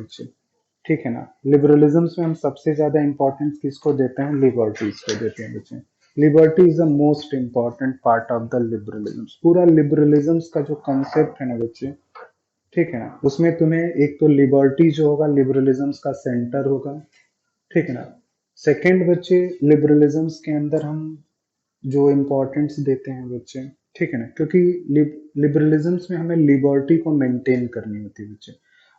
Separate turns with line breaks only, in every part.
बच्चे, ठीक है ना। लिबरलिज्म्स में हम सबसे ज्यादा इंपॉर्टेंस किसको देते हैं, लिबर्टीज को देते हैं बच्चे। Liberty is the most important part of the liberalism. पूरा लिबरलिज्म्स का जो कंसेप्ट है ना बच्चे, ठीक है ना, उसमें तुम्हें एक तो लिबर्टी जो होगा लिबरलिज्म्स का सेंटर होगा, ठीक है ना। सेकंड बच्चे, लिबरलिज्म्स के अंदर हम जो इम्पोर्टेंस देते हैं बच्चे, ठीक है ना, क्योंकि लिबरलिज्म्स में हमें लिबर्टी को मेंटेन करनी होती है बच्चे।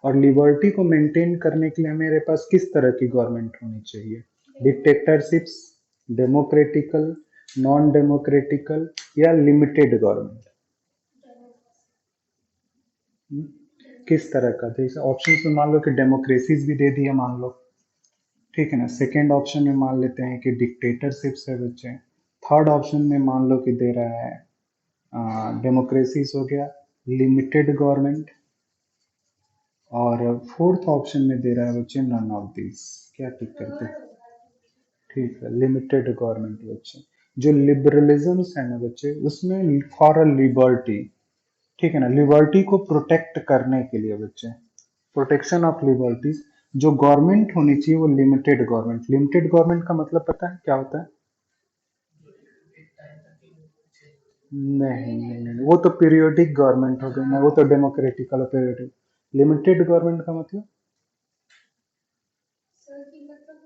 और लिबर्टी को मेंटेन करने के लिए हमारे पास किस तरह की गवर्नमेंट होनी चाहिए, डिक्टेटरशिप्स, डेमोक्रेटिकल, नॉन डेमोक्रेटिकल या लिमिटेड गवर्नमेंट। किस तरह का, जैसे ऑप्शन में मान लो कि डेमोक्रेसीज भी दे दिया मान लो, ठीक है ना। सेकेंड ऑप्शन में मान लेते हैं कि डिक्टेटरशिप्स है बच्चे। थर्ड ऑप्शन में मान लो कि दे रहा है डेमोक्रेसीज हो गया, लिमिटेड गवर्नमेंट, और फोर्थ ऑप्शन में दे रहा है बच्चे नन ऑफ दिस। क्या टिक करते हैं, ठीक है, लिमिटेड गवर्नमेंट बच्चे। जो लिबरलिज्म है ना बच्चे, उसमें फॉर अ लिबर्टी, ठीक है ना, लिबर्टी को प्रोटेक्ट करने के लिए बच्चे, प्रोटेक्शन ऑफ लिबर्टीज, जो गवर्नमेंट होनी चाहिए वो लिमिटेड गवर्नमेंट। लिमिटेड गवर्नमेंट का मतलब पता है क्या होता है? नहीं, वो तो पीरियोडिक गवर्नमेंट हो गई ना, वो तो डेमोक्रेटिक वाला पीरियोडिक। लिमिटेड गवर्नमेंट का मतलब,
सर कि मतलब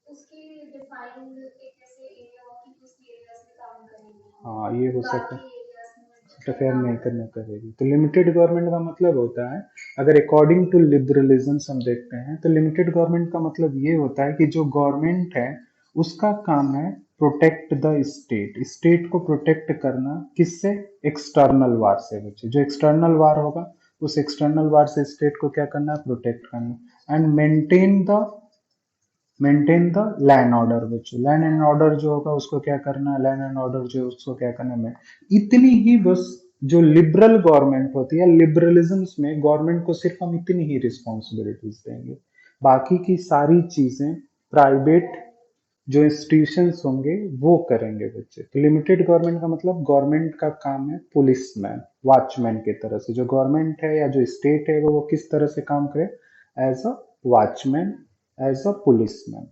उसके डिफाइंड एक ऐसे एरिया हो कि कुछ एरियाज में काम करेंगे,
हाँ ये हो सकता
बाकी
है,
एरियाज में मतलब
इंटरफेयर नहीं
काम
करना
करेंगे।
करेगी। तो लिमिटेड गवर्नमेंट का मतलब होता है, अगर अकॉर्डिंग टू लिबरलिज्म हम देखते हैं तो लिमिटेड गवर्नमेंट का मतलब ये होता है कि जो गवर्नमेंट है उसका काम है प्रोटेक्ट द स्टेट, स्टेट को प्रोटेक्ट करना, किससे, एक्सटर्नल वार से बच्चे। जो एक्सटर्नल वार होगा उस एक्सटर्नल वार से स्टेट को क्या करना है, प्रोटेक्ट करना। And maintain the land order बच्चों। लैंड एंड ऑर्डर जो होगा उसको क्या करना है, लैंड एंड ऑर्डर जो है उसको क्या करना है, इतनी ही बस। जो लिबरल गवर्नमेंट होती है, लिबरलिज्म्स में गवर्नमेंट को सिर्फ हम इतनी ही रिस्पॉन्सिबिलिटीज देंगे, बाकी की सारी चीजें प्राइवेट जो इंस्टीट्यूशंस होंगे वो करेंगे बच्चे। तो लिमिटेड गवर्नमेंट का मतलब गवर्नमेंट का काम है पुलिसमैन, वॉचमैन की तरह से। जो गवर्नमेंट है या जो स्टेट है वो किस तरह से काम करे, as a watchman, as a policeman.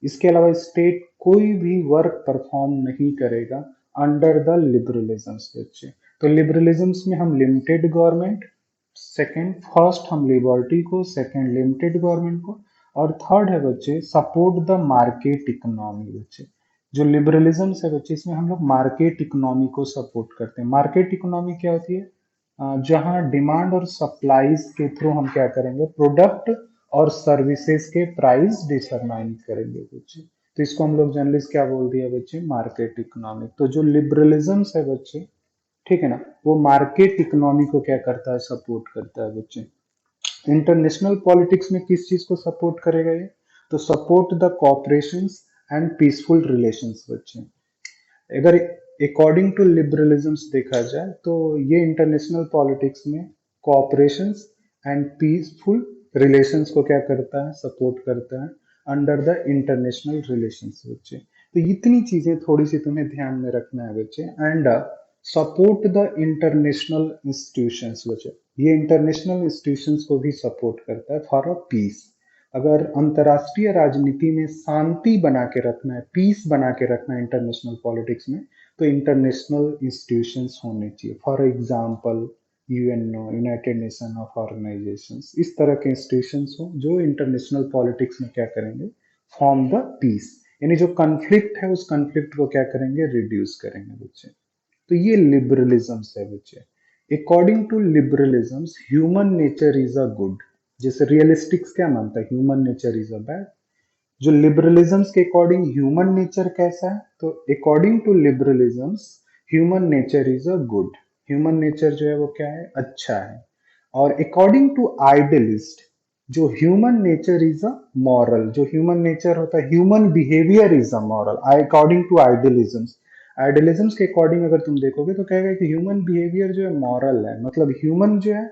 इसके अलावा स्टेट कोई भी वर्क परफॉर्म नहीं करेगा अंडर द लिबरलिज्म्स बच्चे। तो लिबरलिज्म्स में हम लिमिटेड गवर्नमेंट, सेकंड फर्स्ट हम लिबर्टी को, सेकंड लिमिटेड गवर्नमेंट को, और थर्ड है बच्चे सपोर्ट द मार्केट इकोनॉमी बच्चे। जो लिबरलिज्म है बच्चे, इसमें हम लोग मार्केट इकोनॉमी को सपोर्ट करते हैं। मार्केट इकोनॉमी क्या होती है, जहां डिमांड और सप्लाईज के थ्रू हम क्या करेंगे, प्रोडक्ट और सर्विसेज के प्राइस डिटरमाइन करेंगे बच्चे। तो इसको हम लोग जनरली क्या बोल दिया बच्चे, मार्केट इकोनॉमी। तो जो लिबरलिज्म है बच्चे, ठीक है ना, वो मार्केट इकोनॉमी को क्या करता है, सपोर्ट करता है बच्चे। इंटरनेशनल पॉलिटिक्स में किस चीज को सपोर्ट करेगा ये, तो support the cooperation and peaceful relations बच्चे। अगर अकॉर्डिंग टू लिबरलिज्म्स देखा जाए तो ये इंटरनेशनल पॉलिटिक्स में कोऑपरेशन एंड पीसफुल रिलेशंस को क्या करता है, सपोर्ट करता है अंडर द इंटरनेशनल रिलेशंस बच्चे। तो इतनी चीजें थोड़ी सी तुम्हें ध्यान में रखना है बच्चे। And support the international institutions बच्चे, ये इंटरनेशनल इंस्टीट्यूशंस को भी सपोर्ट करता है फॉर अ पीस। अगर अंतरराष्ट्रीय राजनीति में शांति बना के रखना है, पीस बना के रखना है इंटरनेशनल पॉलिटिक्स में, तो इंटरनेशनल इंस्टीट्यूशंस होने चाहिए। For example UNO, United nation of organisations, इस तरह के इंस्टीट्यूशंस हो जो इंटरनेशनल पॉलिटिक्स में क्या करेंगे, फॉर्म द पीस, यानी जो कन्फ्लिक्ट है उस कन्फ्लिक्ट को क्या करेंगे, रिड्यूस करेंगे बच्चे। तो ये लिबरलिज्म है बच्चे। According to liberalism human nature is a good. जैसे रियलिस्टिक्स क्या मानता है, human nature is a bad. जो लिबरलिज्म्स के अकॉर्डिंग ह्यूमन नेचर कैसा है, तो according to liberalisms human nature is a good. Human nature जो है वो क्या है, अच्छा है। और अकॉर्डिंग टू आइडियलिस्ट, जो human nature is a moral. जो ह्यूमन नेचर होता है, human behaviour is a moral according to आइडियलिज्म्स। आइडियलिज्म्स के अकॉर्डिंग अगर तुम देखोगे तो कहेगा कि ह्यूमन बिहेवियर जो है मॉरल है, मतलब ह्यूमन जो है,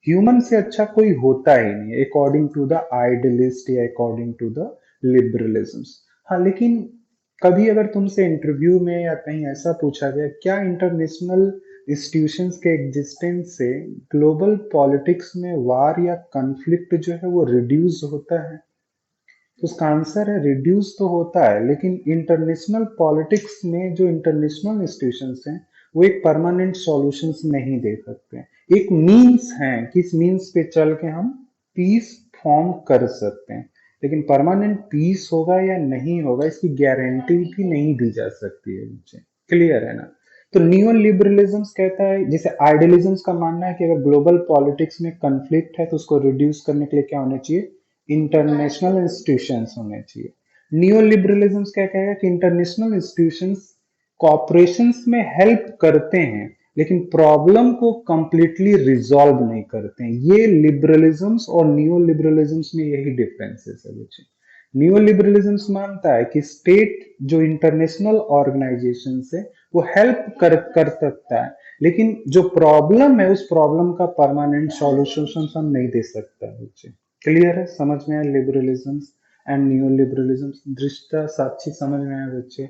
ह्यूमन से अच्छा कोई होता ही नहीं अकॉर्डिंग टू द आइडियलिस्ट या अकॉर्डिंग टू द लिबरलिज्म्स। हाँ लेकिन कभी अगर तुमसे इंटरव्यू में या कहीं ऐसा पूछा गया क्या इंटरनेशनल इंस्टीट्यूशंस के एग्जिस्टेंस से ग्लोबल पॉलिटिक्स में वार या कन्फ्लिक्ट जो है वो रिड्यूस होता है? तो उसका आंसर है रिड्यूस तो होता है, लेकिन इंटरनेशनल पॉलिटिक्स में जो इंटरनेशनल इंस्टीट्यूशंस हैं वो एक परमानेंट सॉल्यूशंस नहीं दे सकते। एक मीन्स है कि इस मीन्स पे चल के हम पीस फॉर्म कर सकते हैं, लेकिन परमानेंट पीस होगा या नहीं होगा इसकी गारंटी भी नहीं दी जा सकती है मुझे। क्लियर है ना? तो नियो लिबरलिज्म कहता है, जैसे आइडियलिज्म का मानना है कि अगर ग्लोबल पॉलिटिक्स में कंफ्लिक्ट है तो उसको रिड्यूस करने के लिए क्या होना चाहिए? इंटरनेशनल इंस्टीट्यूशंस होने चाहिए। नियो लिबरलिज्म क्या कहेगा कि इंटरनेशनल इंस्टीट्यूशंस कॉपरेशंस में हेल्प करते हैं लेकिन प्रॉब्लम को कंप्लीटली रिजॉल्व नहीं करते हैं। ये लिबरलिज्म्स और नियो लिबरलिज्म्स में यही डिफरेंसेस है बच्चे। नियो लिबरलिज्म्स मानता है कि स्टेट जो इंटरनेशनल ऑर्गेनाइजेशन है वो हेल्प कर सकता है, लेकिन जो प्रॉब्लम है उस प्रॉब्लम का परमानेंट सॉल्यूशन हम नहीं दे सकता है बच्चे। क्लियर है? समझ में आया लिबरलिज्म एंड नियो लिबरलिज्म? दृष्टा साक्षी समझ में आया बच्चे?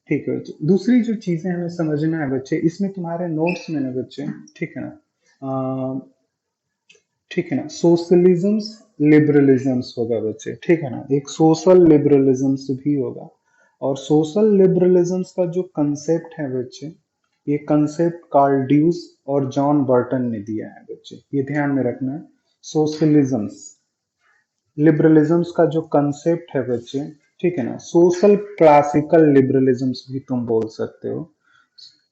ठीक है बच्चे। दूसरी जो चीजें हमें समझना है बच्चे, इसमें तुम्हारे नोट्स में ना बच्चे, ठीक है ना, ठीक है ना, सोशलिज्म्स लिबरलिज्म्स होगा बच्चे, ठीक है ना, एक सोशल लिबरलिज्म्स भी होगा। और सोशल लिबरलिज्म्स का जो कंसेप्ट है बच्चे, ये कंसेप्ट कार्ल ड्यूस और जॉन बर्टन ने दिया है बच्चे, ये ध्यान में रखना है। सोशलिज्म्स लिबरलिज्म्स का जो कंसेप्ट है बच्चे, ठीक है ना, सोशल क्लासिकल लिबरलिज्म्स भी तुम बोल सकते हो।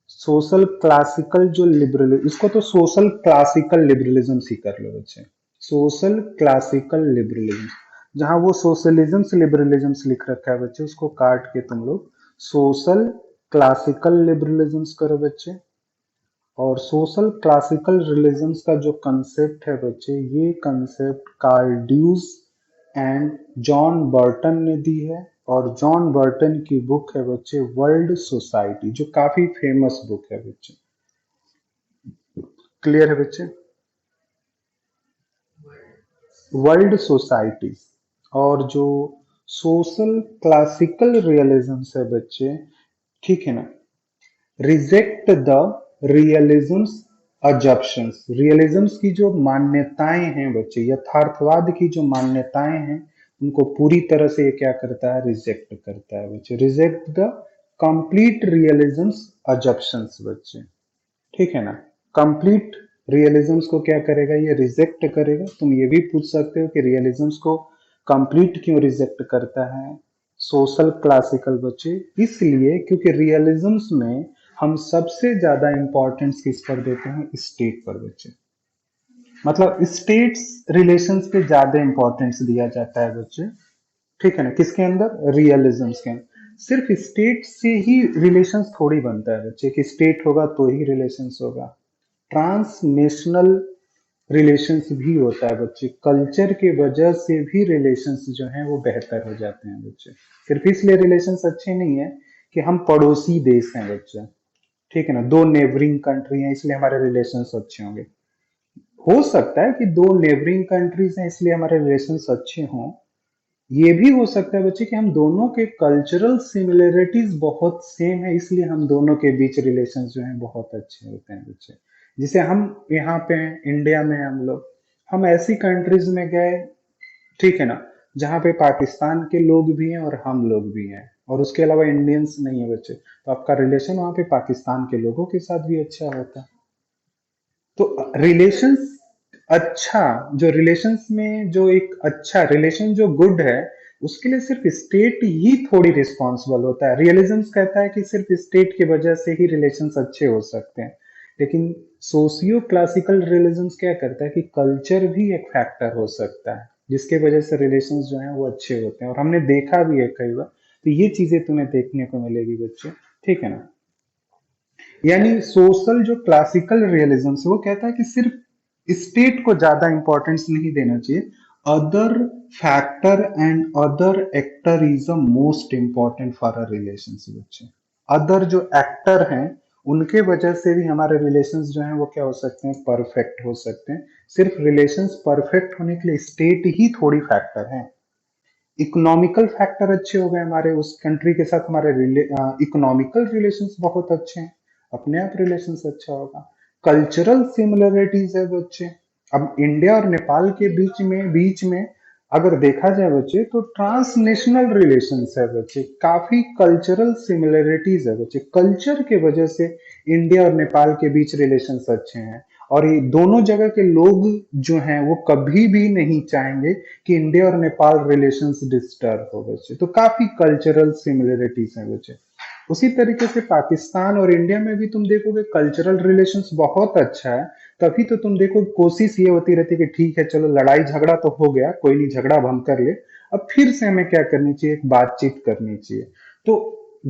सोशल क्लासिकल जो लिबरलिज्म, इसको तो सोशल क्लासिकल लिबरलिज्म ही कर लो बच्चे। सोशल क्लासिकल लिबरलिज्म, जहां वो सोशलिज्म लिबरलिज्म लिख रखा है बच्चे उसको काट के तुम लोग सोशल क्लासिकल लिबरलिज्म करो बच्चे। और सोशल क्लासिकल रिलीजन्स का जो कंसेप्ट है बच्चे, ये concept Karl Deutsch and John Burton ने दी है। और जॉन बर्टन की बुक है बच्चे वर्ल्ड सोसाइटी, जो काफी फेमस बुक है बच्चे। क्लियर है बच्चे? World society. और जो सोशल क्लासिकल रियलिज्म है बच्चे, ठीक है ना, रिजेक्ट द रियलिज्म्स अजप्शंस, रियलिज्म्स की जो मान्यताएं हैं बच्चे, यथार्थवाद की जो मान्यताएं हैं उनको पूरी तरह से ये क्या करता है? रिजेक्ट करता है बच्चे। रिजेक्ट द कंप्लीट रियलिज्म्स अजप्शंस बच्चे, ठीक है ना। कंप्लीट रियलिज्म्स को क्या करेगा? ये रिजेक्ट करेगा। तुम ये भी पूछ सकते हो कि रियलिज्म्स को कंप्लीट क्यों रिजेक्ट करता है सोशल क्लासिकल बच्चे? इसलिए क्योंकि रियलिज्म्स में हम सबसे ज्यादा इंपॉर्टेंस किस पर देते हैं? स्टेट पर बच्चे। मतलब स्टेट्स रिलेशंस पे ज्यादा इंपॉर्टेंस दिया जाता है बच्चे, ठीक है ना। किसके अंदर? रियलिज्म्स के अंदर। सिर्फ स्टेट से ही रिलेशंस थोड़ी बनता है बच्चे कि स्टेट होगा तो ही रिलेशंस होगा। ट्रांसनेशनल रिलेशंस भी होता है बच्चे, कल्चर के वजह से भी रिलेशंस जो हैं वो बेहतर हो जाते हैं बच्चे। सिर्फ इसलिए रिलेशंस अच्छे नहीं है कि हम पड़ोसी देश हैं बच्चे, ठीक है ना, दो नेबरिंग कंट्री हैं इसलिए हमारे रिलेशंस अच्छे होंगे। हो सकता है कि दो नेबरिंग कंट्रीज हैं इसलिए हमारे रिलेशंस अच्छे हों। ये भी हो सकता है बच्चे कि हम दोनों के कल्चरल सिमिलरिटीज बहुत सेम है इसलिए हम दोनों के बीच रिलेशंस जो हैं बहुत अच्छे होते हैं बच्चे। जिसे हम यहाँ पे हैं, इंडिया में हम लोग, हम ऐसी कंट्रीज में गए, ठीक है ना, जहाँ पे पाकिस्तान के लोग भी हैं और हम लोग भी हैं और उसके अलावा इंडियंस नहीं है बच्चे, तो आपका रिलेशन वहाँ पे पाकिस्तान के लोगों के साथ भी अच्छा होता है। तो रिलेशंस अच्छा, जो रिलेशंस में जो एक अच्छा रिलेशन जो गुड है उसके लिए सिर्फ स्टेट ही थोड़ी रिस्पॉन्सिबल होता है। रियलिज्म कहता है कि सिर्फ स्टेट की वजह से ही रिलेशंस अच्छे हो सकते हैं, लेकिन सोशियो क्लासिकल रियलिज्म क्या करता है कि कल्चर भी एक फैक्टर हो सकता है जिसके वजह से रिलेशंस जो है वो अच्छे होते हैं, और हमने देखा भी है कई बार। तो ये चीजें तुम्हें देखने को मिलेगी बच्चे, ठीक है ना। यानी सोशल जो क्लासिकल रियलिज्म है वो कहता है कि सिर्फ स्टेट को ज्यादा इंपॉर्टेंस नहीं देना चाहिए, other factor and other actor is the most important for a relationship बच्चे। अदर जो एक्टर हैं उनके वजह से भी हमारे रिलेशंस जो हैं वो क्या हो सकते हैं? परफेक्ट हो सकते हैं। सिर्फ रिलेशंस परफेक्ट होने के लिए स्टेट ही थोड़ी फैक्टर है। इकोनॉमिकल फैक्टर अच्छे हो गए हमारे, उस कंट्री के साथ हमारे इकोनॉमिकल रिलेशंस बहुत अच्छे हैं, अपने आप रिलेशंस अच्छा होगा। कल्चरल सिमिलरिटीज है बच्चे। अब इंडिया और नेपाल के बीच में अगर देखा जाए बच्चे तो ट्रांसनेशनल रिलेशंस है बच्चे, काफी कल्चरल सिमिलरिटीज है बच्चे, कल्चर के वजह से इंडिया और नेपाल के बीच रिलेशंस अच्छे हैं। और ये दोनों जगह के लोग जो हैं वो कभी भी नहीं चाहेंगे कि इंडिया और नेपाल रिलेशंस डिस्टर्ब हो बच्चे, तो काफी कल्चरल सिमिलरिटीज हैं बच्चे। उसी तरीके से पाकिस्तान और इंडिया में भी तुम देखोगे कल्चरल रिलेशंस बहुत अच्छा है। तभी तो तुम देखो कोशिश ये होती रहती है कि ठीक है चलो लड़ाई झगड़ा तो हो गया, कोई नहीं, झगड़ा अब हम कर ले, अब फिर से हमें क्या करनी चाहिए, एक बातचीत करनी चाहिए। तो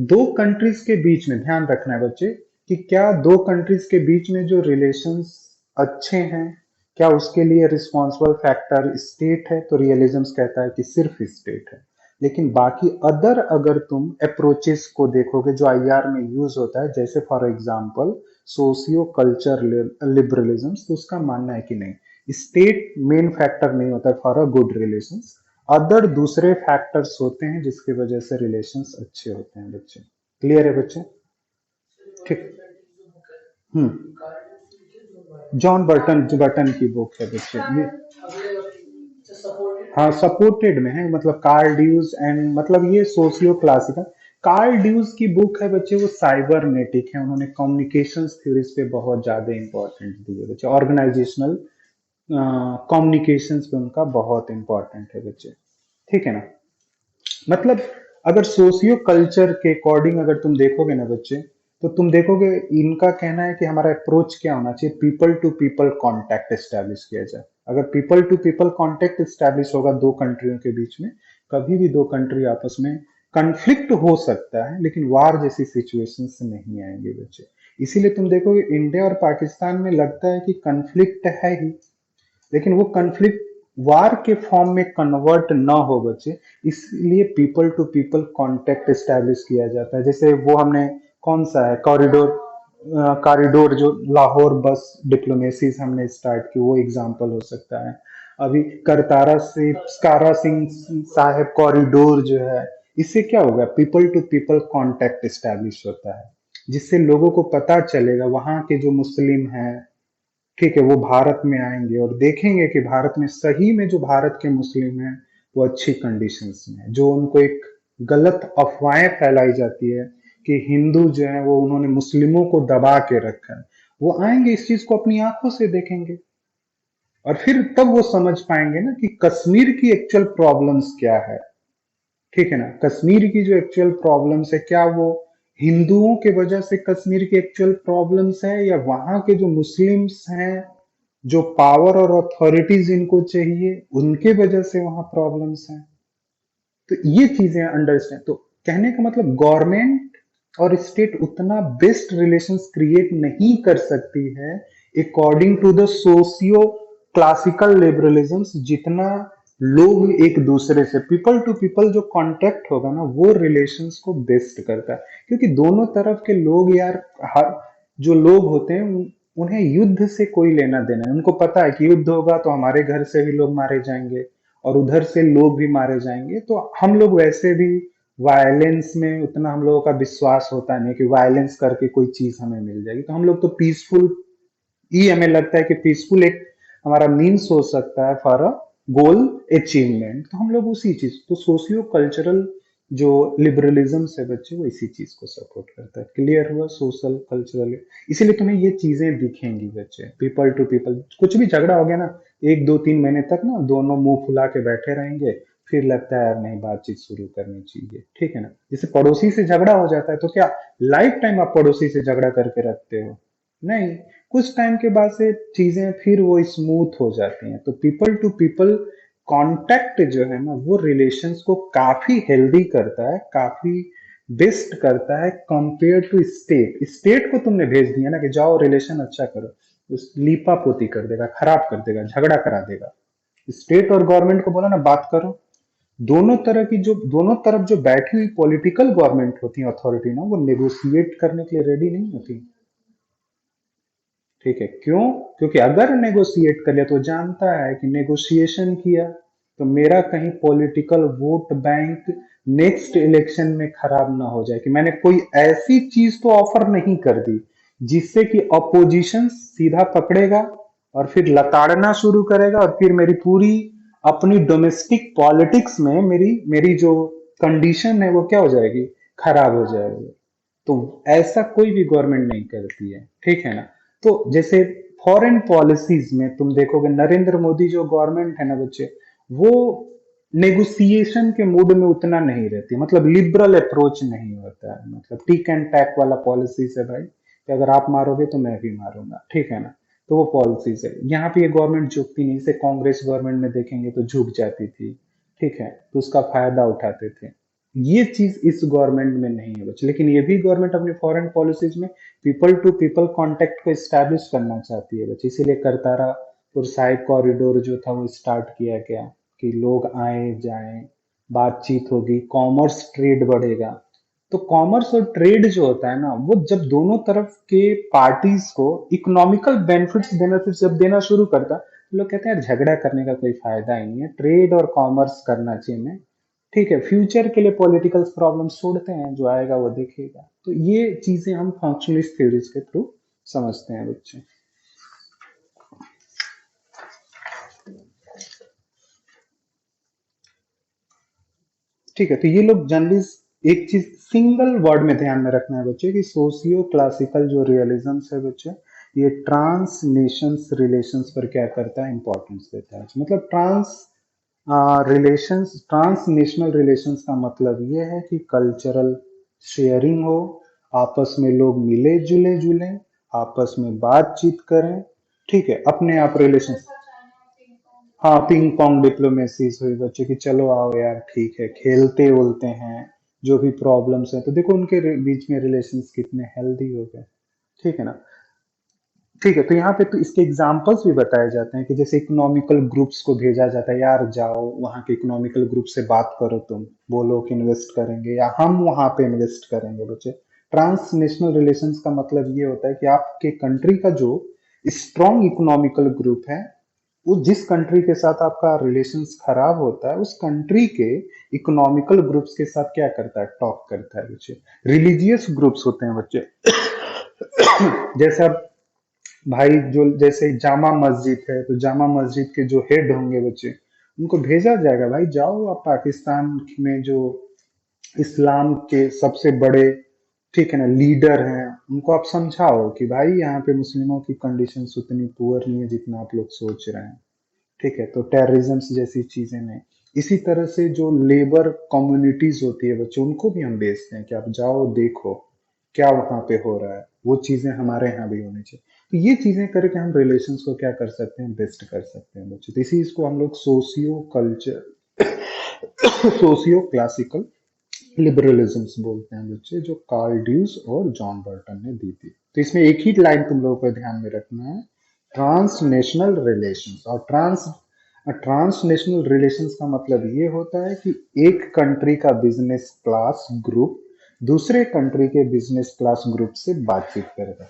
दो कंट्रीज के बीच में ध्यान रखना है बच्चे कि क्या दो कंट्रीज के बीच में जो रिलेशंस अच्छे हैं, क्या उसके लिए रिस्पॉन्सिबल फैक्टर स्टेट है, तो रियलिज्म कहता है कि सिर्फ स्टेट है। लेकिन बाकी अदर अगर तुम अप्रोचेस को देखोगे जो आईआर में यूज होता है, जैसे for example socio culture liberalism, तो उसका मानना है कि नहीं, स्टेट मेन फैक्टर नहीं होता for a good relations, other दूसरे फैक्टर्स होते हैं जिसकी वजह से रिलेशंस अच्छे होते हैं बच्चे। क्लियर है बच्चे? ठीक। हम्म। जॉन बर्टन, जो बर्टन की बुक है बच्चे ये। हाँ सपोर्टेड में है, मतलब कार्ल ड्यूज एंड, मतलब ये सोशियो क्लासिकल। कार्ल ड्यूज की बुक है बच्चे, वो साइबरनेटिक है, उन्होंने कम्युनिकेशंस थ्योरीज पे बहुत ज्यादा इंपॉर्टेंट दी है बच्चे, ऑर्गेनाइजेशनल कम्युनिकेशंस पे उनका बहुत इंपॉर्टेंट है बच्चे। ठीक है ना? मतलब अगर सोशियो कल्चर के अकॉर्डिंग अगर तुम देखोगे ना बच्चे, तो तुम देखोगे इनका कहना है कि हमारा अप्रोच क्या होना चाहिए, people to people contact establish किया जाए। अगर people to people contact establish होगा दो कंट्रियों के बीच में, कभी भी दो कंट्री आपस में, कन्फ्लिक्ट हो सकता है लेकिन वार जैसी सिचुएशंस नहीं आएंगे बच्चे। इसीलिए तुम देखोगे इंडिया और पाकिस्तान में लगता है कि कन्फ्लिक्ट है ही, लेकिन वो कन्फ्लिक्ट वार के फॉर्म में कन्वर्ट ना हो बच्चे, इसलिए people to people contact establish किया जाता है। जैसे वो हमने कौन सा है कॉरिडोर, कॉरिडोर जो लाहौर बस डिप्लोमेसी हमने स्टार्ट की, वो एग्जांपल हो सकता है। अभी करतारा से स्कारा सिंह साहेब कॉरिडोर जो है, इससे क्या होगा, people to people contact establish होता है, जिससे लोगों को पता चलेगा वहां के जो मुस्लिम हैं, ठीक है, वो भारत में आएंगे और देखेंगे कि भारत में सही में जो भारत के मुस्लिम हैं वो अच्छी कंडीशंस में है। जो उनको एक गलत अफवाहें फैलाई जाती है कि हिंदू जो है वो उन्होंने मुस्लिमों को दबा के रखा है, वो आएंगे इस चीज को अपनी आंखों से देखेंगे और फिर तब वो समझ पाएंगे ना कि कश्मीर की एक्चुअल प्रॉब्लम्स क्या है। ठीक है ना? कश्मीर की जो एक्चुअल प्रॉब्लम्स है, क्या वो हिंदुओं के वजह से कश्मीर की एक्चुअल प्रॉब्लम्स है, या वहां के जो मुस्लिम्स हैं, जो पावर और अथॉरिटीज इनको चाहिए, उनके वजह से वहां प्रॉब्लम्स हैं। तो ये चीजें अंडरस्टैंड, तो कहने का मतलब गवर्नमेंट और स्टेट उतना बेस्ट रिलेशंस क्रिएट नहीं कर सकती है according to the socio classical liberalism, जितना लोग एक दूसरे से पीपल टू पीपल जो कांटेक्ट होगा ना, वो रिलेशंस को बेस्ट करता है। क्योंकि दोनों तरफ के लोग यार, हर जो लोग होते हैं उन्हें युद्ध से कोई लेना देना है, उनको पता है कि युद्ध होगा तो हमारे घर से भी लोग मारे जाएंगे और उधर से लोग भी मारे जाएंगे, तो हम लोग वैसे भी वायलेंस में उतना हम लोगों का विश्वास होता नहीं कि वायलेंस करके कोई चीज हमें मिल जाएगी, तो हम लोग तो पीसफुल ही हमें लगता है कि पीसफुल एक हमारा मीन्स हो सकता है फॉर अ गोल अचीवमेंट, तो हम लोग उसी चीज, तो सोशियो कल्चरल जो लिबरलिज्म से बच्चे वो इसी चीज को सपोर्ट करता है। क्लियर हुआ? सोशल कल्चरल, इसीलिए तुम्हें ये चीजें दिखेंगी बच्चे, पीपल टू पीपल, कुछ भी झगड़ा हो गया ना, एक दो तीन महीने तक ना दोनों मुंह फुला के बैठे रहेंगे, फिर लगता है यार नहीं बातचीत शुरू करनी चाहिए। ठीक है ना? जैसे पड़ोसी से झगड़ा हो जाता है तो क्या लाइफ टाइम आप पड़ोसी से झगड़ा करके रखते हो? नहीं, कुछ टाइम के बाद से चीजें फिर वो स्मूथ हो जाती हैं। तो पीपल टू पीपल कांटेक्ट जो है ना, वो रिलेशंस को काफी हेल्दी करता है, काफी बेस्ट करता है कंपेयर टू स्टेट। स्टेट को तुमने भेज दिया ना कि जाओ रिलेशन अच्छा करो, उस लीपा पोती कर देगा, खराब कर देगा, झगड़ा करा देगा। स्टेट और गवर्नमेंट को बोला ना बात करो, दोनों तरफ जो बैठी हुई पॉलिटिकल गवर्नमेंट होती है, अथॉरिटी ना, वो नेगोशिएट करने के लिए रेडी नहीं होती। ठीक है, क्यों? क्योंकि अगर नेगोशिएट कर लिया तो जानता है कि नेगोशिएशन किया तो मेरा कहीं political vote bank next election में खराब ना हो जाए कि मैंने कोई ऐसी चीज तो ऑफर नहीं कर दी जिससे कि अपोजिशन सीधा पकड़ेगा और फिर लताड़ना शुरू करेगा और फिर मेरी पूरी अपनी डोमेस्टिक पॉलिटिक्स में मेरी मेरी जो कंडीशन है वो क्या हो जाएगी, खराब हो जाएगी। तो ऐसा कोई भी गवर्नमेंट नहीं करती है, ठीक है ना। तो जैसे फॉरेन पॉलिसीज में तुम देखोगे नरेंद्र मोदी जो गवर्नमेंट है ना बच्चे, वो नेगोशिएशन के मूड में उतना नहीं रहती, मतलब लिबरल अप्रोच नहीं होता है, मतलब टिक एंड टैक वाला पॉलिसीज है भाई कि अगर आप मारोगे तो मैं भी मारूंगा, ठीक है ना। तो वो पॉलिसीज है, यहाँ पे ये गवर्नमेंट झुकती नहीं, जैसे कांग्रेस गवर्नमेंट में देखेंगे तो झुक जाती थी, ठीक है, तो उसका फायदा उठाते थे। ये चीज इस गवर्नमेंट में नहीं है बच्चे, लेकिन ये भी गवर्नमेंट अपनी फॉरेन पॉलिसीज में पीपल टू पीपल कांटेक्ट को स्टैब्लिश करना चाहती है बच्चे, इसीलिए करतारापुर साहिब कॉरिडोर जो था वो स्टार्ट किया गया कि लोग आए जाएं, बातचीत होगी, कॉमर्स ट्रेड बढ़ेगा। तो कॉमर्स और ट्रेड जो होता है ना, वो जब दोनों तरफ के पार्टीज को इकोनॉमिकल बेनिफिट्स देना, फिर जब देना शुरू करता, तो लोग कहते हैं यार झगड़ा करने का कोई फायदा ही नहीं है, ट्रेड और कॉमर्स करना चाहिए मैं, ठीक है, फ्यूचर के लिए पॉलिटिकल प्रॉब्लम छोड़ते हैं, जो आएगा वो देखेगा। तो ये चीजें हम फंक्शनलिस्ट थ्योरीज के थ्रू समझते हैं बच्चे। ठीक है, तो ये लोग जनरली एक चीज सिंगल वर्ड में ध्यान में रखना है बच्चे कि सोशियो क्लासिकल जो रियलिज्म है बच्चे, ये ट्रांस नेशंस रिलेशंस पर क्या करता है, इंपॉर्टेंस देता है। मतलब रिलेशंस, ट्रांसनेशनल रिलेशंस का मतलब ये है कि कल्चरल शेयरिंग हो, आपस में लोग मिले जुले जुले, आपस में बातचीत करें, ठीक है, अपने आप रिलेशन।
जैसा चाइना पिंग पोंग
हाँ, पिंग
डिप्लोमेसी।
पोंग डिप्लोमेसी हुई बच्चे की, चलो आओ यार ठीक है, खेलते बोलते हैं, जो भी प्रॉब्लम्स है तो देखो उनके बीच में रिलेशंस कितने हेल्दी हो गए, ठीक है ना। ठीक है, तो यहाँ पे तो इसके एग्जाम्पल्स भी बताए जाते हैं कि जैसे इकोनॉमिकल ग्रुप्स को भेजा जाता है, यार जाओ वहाँ के इकोनॉमिकल ग्रुप से बात करो, तुम बोलो कि इन्वेस्ट करेंगे या हम वहाँ पे इन्वेस्ट करेंगे बच्चे। ट्रांसनेशनल रिलेशंस का मतलब ये होता है कि आपके कंट्री का जो स्ट्रॉन्ग इकोनॉमिकल ग्रुप है, वो जिस कंट्री के साथ आपका रिलेशंस खराब होता है, उस कंट्री के इकोनॉमिकल ग्रुप्स के साथ क्या करता है, टॉक करता है बच्चे। रिलीजियस ग्रुप्स होते हैं बच्चे, जैसे अब भाई जो जैसे जामा मस्जिद है, तो जामा मस्जिद के जो हेड होंगे बच्चे, उनको भेजा जाएगा, भाई जाओ आप पाकिस्तान में जो इस्लाम के सबसे बड़े, ठीक है ना, लीडर हैं, उनको आप समझाओ कि भाई यहाँ पे मुस्लिमों की कंडीशन उतनी पुअर नहीं है जितना आप लोग सोच रहे हैं, ठीक है, तो टेररिज्म जैसी चीजें नहीं। इसी तरह से जो लेबर कम्युनिटीज होती है बच्चों, उनको भी हम भेजते हैं कि आप जाओ देखो क्या वहां पे हो रहा है, वो चीजें हमारे यहाँ भी होनी चाहिए। तो ये चीजें करके हम रिलेशंस को क्या कर सकते हैं, बेस्ट कर सकते हैं बच्चे। तो इसी इसको हम लोग सोशियो कल्चर सोशियो क्लासिकल लिबरलिज्म्स बोलते हैं बच्चे, जो कार्ल ड्यूस और जॉन बर्टन ने दी थी। तो इसमें एक ही लाइन तुम लोगों को ध्यान में रखना है, ट्रांसनेशनल रिलेशंस। और ट्रांसनेशनल रिलेशंस का मतलब ये होता है कि एक कंट्री का बिजनेस क्लास ग्रुप दूसरे कंट्री के बिजनेस क्लास ग्रुप से बातचीत करेगा।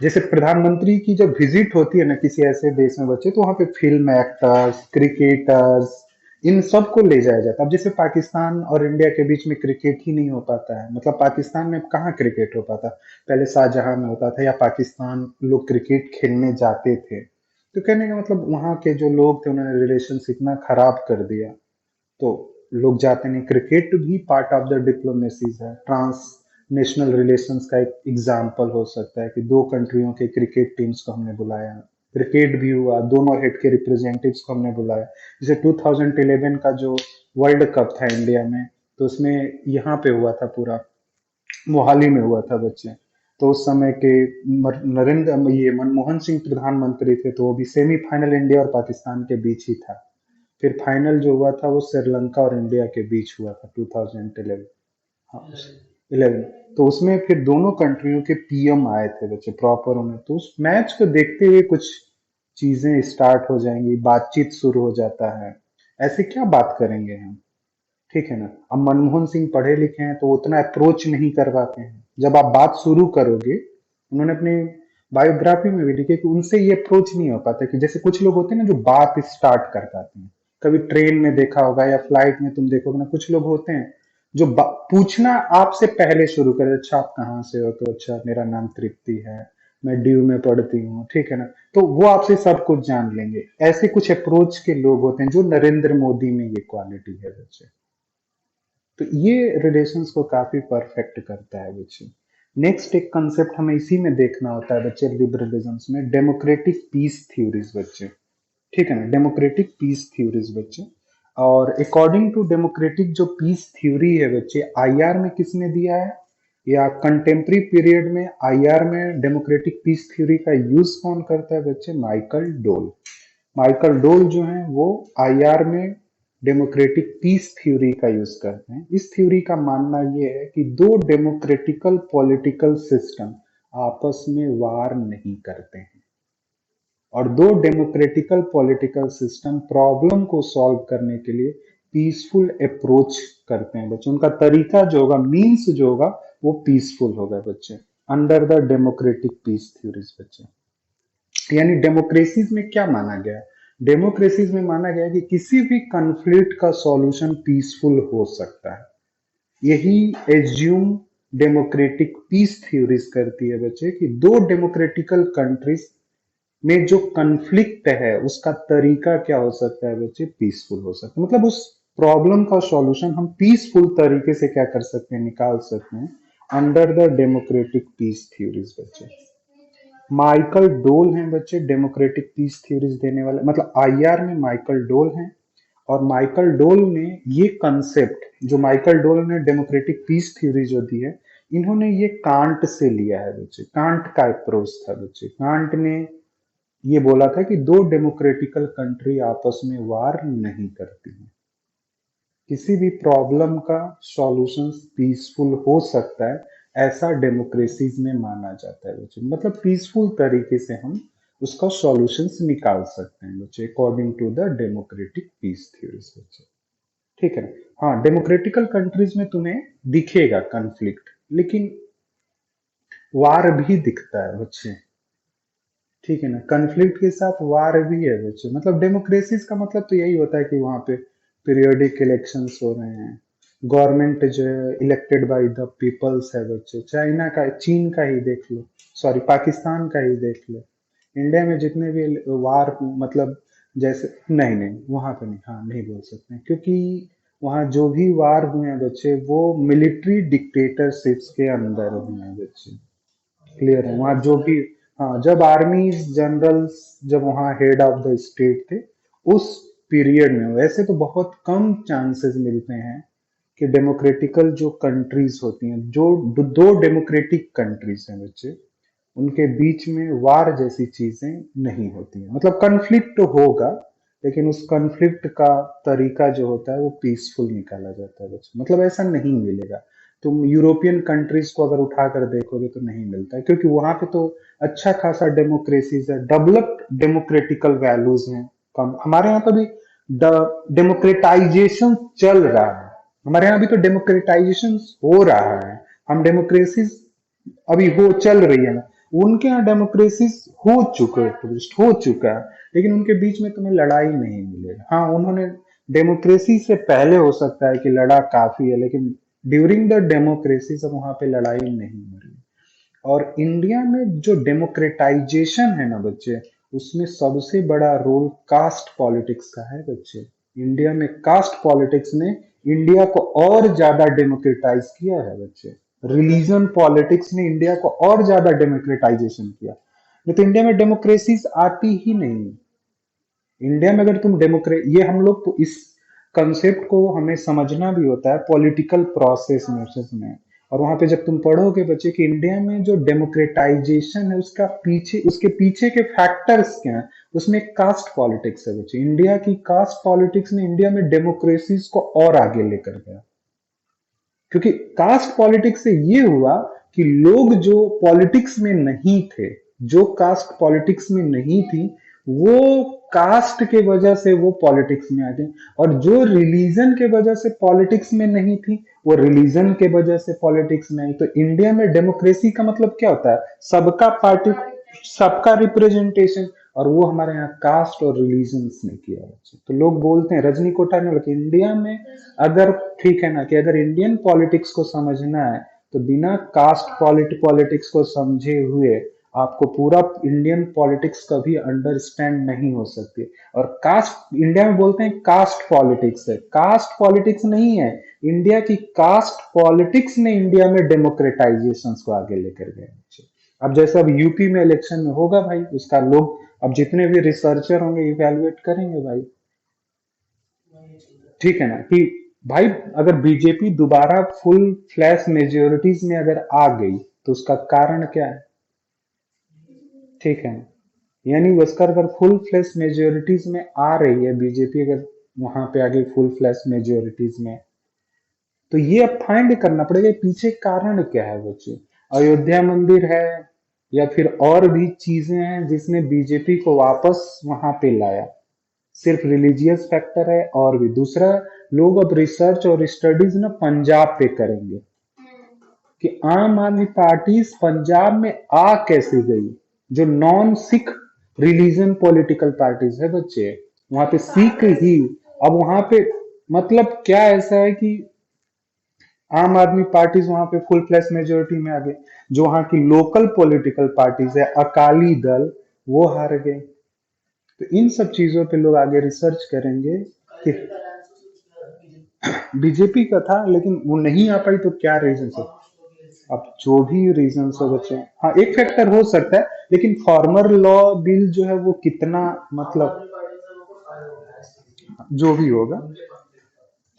जैसे प्रधानमंत्री की जब विजिट होती है ना किसी ऐसे देश में बच्चे, तो वहां पे फिल्म एक्टर्स, क्रिकेटर्स, इन सबको ले जाया जाता है। अब जैसे पाकिस्तान और इंडिया के बीच में क्रिकेट ही नहीं हो पाता है, मतलब पाकिस्तान में कहाँ क्रिकेट हो पाता, पहले शाहजहां में होता था, या पाकिस्तान लोग क्रिकेट खेलने जाते थे। तो कहने का मतलब वहां के जो लोग थे उन्होंने रिलेशन इतना खराब कर दिया, तो लोग जाते नहीं। क्रिकेट भी पार्ट ऑफ द डिप्लोमेसीज है, ट्रांस नेशनल रिलेशंस का एक एग्जाम्पल हो सकता है कि दो कंट्रियों के क्रिकेट टीम्स को हमने बुलाया, क्रिकेट भी हुआ, दोनों हेड के रिप्रेजेंटेटिव्स को हमने बुलाया। जैसे 2011 का जो वर्ल्ड कप था इंडिया में, तो उसमें यहाँ पे हुआ था पूरा, मोहाली में हुआ था बच्चे। तो उस समय के नरेंद्र ये मनमोहन सिंह प्रधानमंत्री थे, तो वो भी सेमीफाइनल इंडिया और पाकिस्तान के बीच ही था। फिर फाइनल जो हुआ था वो श्रीलंका और इंडिया के बीच हुआ था 2011। हाँ, 11। तो उसमें फिर दोनों कंट्रियों के पीएम आए थे बच्चे प्रॉपर उन्हें, तो उस मैच को देखते हुए कुछ चीजें स्टार्ट हो जाएंगी, बातचीत शुरू हो जाता है। ऐसे क्या बात करेंगे हम, ठीक है ना। अब मनमोहन सिंह पढ़े लिखे हैं तो उतना अप्रोच नहीं कर पाते हैं, जब आप बात शुरू करोगे, उन्होंने अपनी बायोग्राफी में भी लिखे कि उनसे ये अप्रोच नहीं हो पाता, कि जैसे कुछ लोग होते हैं ना जो बात स्टार्ट कर पाते हैं, कभी ट्रेन में देखा होगा या फ्लाइट में तुम देखोगे ना, कुछ लोग होते हैं जो पूछना आपसे पहले शुरू करे, अच्छा आप कहाँ से हो, तो अच्छा मेरा नाम तृप्ति है, मैं ड्यू में पढ़ती हूँ, ठीक है ना, तो वो आपसे सब कुछ जान लेंगे। ऐसे कुछ अप्रोच के लोग होते हैं, जो नरेंद्र मोदी में ये क्वालिटी है बच्चे। तो ये रिलेशंस को काफी परफेक्ट करता है बच्चे। नेक्स्ट एक कंसेप्ट हमें इसी में देखना होता है बच्चे, लिबरलिज्म में, डेमोक्रेटिक पीस थ्योरीज बच्चे, ठीक है ना, डेमोक्रेटिक पीस थ्योरीज बच्चे। और अकॉर्डिंग टू डेमोक्रेटिक जो पीस थ्योरी है बच्चे, आईआर में किसने दिया है, या कंटेम्प्रेरी पीरियड में आईआर में डेमोक्रेटिक पीस थ्योरी का यूज कौन करता है बच्चे, माइकल डोल। माइकल डोल जो है वो आईआर में डेमोक्रेटिक पीस थ्योरी का यूज करते हैं। इस थ्योरी का मानना यह है कि दो डेमोक्रेटिकल पॉलिटिकल सिस्टम आपस में वार नहीं करते हैं, और दो डेमोक्रेटिकल पॉलिटिकल सिस्टम प्रॉब्लम को सॉल्व करने के लिए पीसफुल अप्रोच करते हैं बच्चे। उनका तरीका जो होगा, मीन्स जो होगा, वो पीसफुल होगा बच्चे, under the democratic peace theories बच्चे। यानी डेमोक्रेसीज में क्या माना गया, डेमोक्रेसीज में माना गया कि किसी भी कंफ्लिक्ट का सॉल्यूशन पीसफुल हो सकता है। यही एज्यूम डेमोक्रेटिक पीस थ्योरीज करती है बच्चे, कि दो डेमोक्रेटिकल कंट्रीज में जो कन्फ्लिक्ट है उसका तरीका क्या हो सकता है बच्चे, पीसफुल हो सकता है। मतलब उस प्रॉब्लम का सॉल्यूशन हम पीसफुल तरीके से क्या कर सकते हैं, निकाल सकते हैं, under the democratic peace theories बच्चे। माइकल डोल हैं बच्चे डेमोक्रेटिक पीस थ्योरीज देने वाले, मतलब आईआर में माइकल डोल हैं। और माइकल डोल ने ये कंसेप्ट, जो माइकल डोल ने डेमोक्रेटिक पीस थ्योरी जो दी है, इन्होंने ये कांट से लिया है बच्चे। कांट का अप्रोच था बच्चे। कांट ने ये बोला था कि दो डेमोक्रेटिकल कंट्री आपस में वार नहीं करती हैं, किसी भी प्रॉब्लम का सॉल्यूशन पीसफुल हो सकता है, ऐसा डेमोक्रेसीज में माना जाता है बच्चे। मतलब पीसफुल तरीके से हम उसका सॉल्यूशंस निकाल सकते हैं बच्चे, according to the democratic peace theories बच्चे, ठीक है ना। हाँ, डेमोक्रेटिकल कंट्रीज में तुम्हें दिखेगा कन्फ्लिक्ट, लेकिन वार भी दिखता है बच्चे, ठीक है ना, कन्फ्लिक्ट के साथ वार भी है बच्चे। मतलब डेमोक्रेसीज का मतलब तो यही होता है कि वहां पे पीरियोडिक इलेक्शंस हो रहे हैं, गवर्नमेंट जो है इलेक्टेड बाय द पीपल्स है बच्चे। चाइना का, चीन का ही देख लो, सॉरी पाकिस्तान का ही देख लो, इंडिया में जितने भी वार, मतलब जैसे, नहीं नहीं वहां पे नहीं, हाँ नहीं बोल सकते हैं, क्योंकि वहां जो भी वार हुए हैं बच्चे वो मिलिट्री डिक्टेटरशिप्स के अंदर हुए हैं बच्चे, क्लियर है। वहां जो भी, हाँ, जब आर्मी जनरल्स जब वहां हेड ऑफ द स्टेट थे, उस पीरियड में, वैसे तो बहुत कम चांसेस मिलते हैं कि डेमोक्रेटिकल जो कंट्रीज होती हैं, जो दो डेमोक्रेटिक कंट्रीज हैं बच्चे, उनके बीच में वार जैसी चीजें नहीं होती हैं। मतलब कन्फ्लिक्ट होगा, लेकिन उस कन्फ्लिक्ट का तरीका जो होता है वो पीसफुल निकाला जाता है बच्चे। मतलब ऐसा नहीं मिलेगा, तुम यूरोपियन कंट्रीज को अगर उठाकर देखोगे तो नहीं मिलता है, क्योंकि वहां पे तो अच्छा खासा डेमोक्रेसीज है, डेवलप्ड डेमोक्रेटिकल वैल्यूज हैं। कम, हमारे यहाँ पर भी डेमोक्रेटाइजेशन चल रहा है, हमारे यहाँ भी तो डेमोक्रेटाइजेशन हो रहा है, हम डेमोक्रेसी अभी हो चल रही है ना। उनके यहाँ डेमोक्रेसी हो चुका है, लेकिन उनके बीच में तुम्हें लड़ाई नहीं मिलेगा। हाँ, उन्होंने डेमोक्रेसी से पहले हो सकता है कि लड़ा काफी है, लेकिन ड्यूरिंग द डेमोक्रेसी सब वहां पे लड़ाई नहीं हो रही। और इंडिया में जो डेमोक्रेटाइजेशन है ना बच्चे, उसमें सबसे बड़ा रोल कास्ट पॉलिटिक्स का है बच्चे। इंडिया में कास्ट पॉलिटिक्स ने इंडिया को और ज्यादा डेमोक्रेटाइज किया है बच्चे। रिलीजन पॉलिटिक्स ने इंडिया को और ज्यादा डेमोक्रेटाइजेशन किया, नहीं तो इंडिया में डेमोक्रेसीज आती ही नहीं। इंडिया में अगर तुम ये हम लोग को इस कंसेप्ट को हमें समझना भी होता है पॉलिटिकल प्रोसेस में। और वहां पे जब तुम पढ़ोगे बच्चे कि इंडिया में जो डेमोक्रेटाइजेशन है उसका पीछे, उसके पीछे के फैक्टर्स क्या हैं, उसमें कास्ट पॉलिटिक्स है बच्चे। इंडिया की कास्ट पॉलिटिक्स ने इंडिया में डेमोक्रेसीज को और आगे लेकर गया, क्योंकि कास्ट पॉलिटिक्स से ये हुआ कि लोग जो पॉलिटिक्स में नहीं थे, जो कास्ट पॉलिटिक्स में नहीं थी, वो कास्ट के वजह से वो पॉलिटिक्स में आ गई। और जो रिलीजन के वजह से पॉलिटिक्स में नहीं थी, वो रिलीजन के वजह से पॉलिटिक्स में आई। तो इंडिया में डेमोक्रेसी का मतलब क्या होता है, सबका पार्टी, सबका रिप्रेजेंटेशन। और वो हमारे यहाँ कास्ट और रिलीजन्स ने किया बच्चे। तो लोग बोलते हैं रजनी कोटा ने कि इंडिया में अगर, ठीक है ना, कि अगर इंडियन पॉलिटिक्स को समझना है तो बिना कास्ट पॉलिटिक्स को समझे हुए आपको पूरा इंडियन पॉलिटिक्स कभी अंडरस्टैंड नहीं हो सकती। और कास्ट, इंडिया में बोलते हैं कास्ट पॉलिटिक्स है, कास्ट पॉलिटिक्स नहीं है। इंडिया की कास्ट पॉलिटिक्स ने इंडिया में डेमोक्रेटाइजेशन को आगे लेकर गए। अब जैसे अब यूपी में इलेक्शन में होगा भाई, उसका लोग अब जितने भी रिसर्चर होंगे इवेलुएट करेंगे भाई, ठीक है ना, कि भाई अगर बीजेपी दोबारा फुल फ्लैश मेजोरिटीज में अगर आ गई तो उसका कारण क्या है, ठीक है ना। यानी उसका अगर फुल फ्लैश मेजोरिटीज में आ रही है बीजेपी, अगर वहां पे आगे फुल फ्लैश मेजोरिटीज में, तो ये अब फाइंड करना पड़ेगा पीछे कारण क्या है बच्चे। अयोध्या मंदिर है या फिर और भी चीजें हैं जिसने बीजेपी को वापस वहां पे लाया, सिर्फ रिलीजियस फैक्टर है। और भी दूसरा, लोग अब रिसर्च और स्टडीज ना पंजाब पे करेंगे कि आम आदमी पार्टी पंजाब में आ कैसे गई, जो non Sikh religion political parties है बच्चे, वहां पे सिख ही, अब वहां पे मतलब क्या ऐसा है कि आम आदमी पार्टीज वहां पे फुल फ्लैश मेजोरिटी में आ गए, जो वहां की लोकल पॉलिटिकल पार्टीज है अकाली दल, वो हार गए। तो इन सब चीजों पे लोग आगे रिसर्च करेंगे कि बीजेपी का था लेकिन वो नहीं आ पाई तो क्या रीजन है। अब जो भी रीजन हो बच्चे, हाँ एक फैक्टर हो सकता है, लेकिन फार्मर लॉ बिल जो है वो कितना, मतलब जो भी होगा,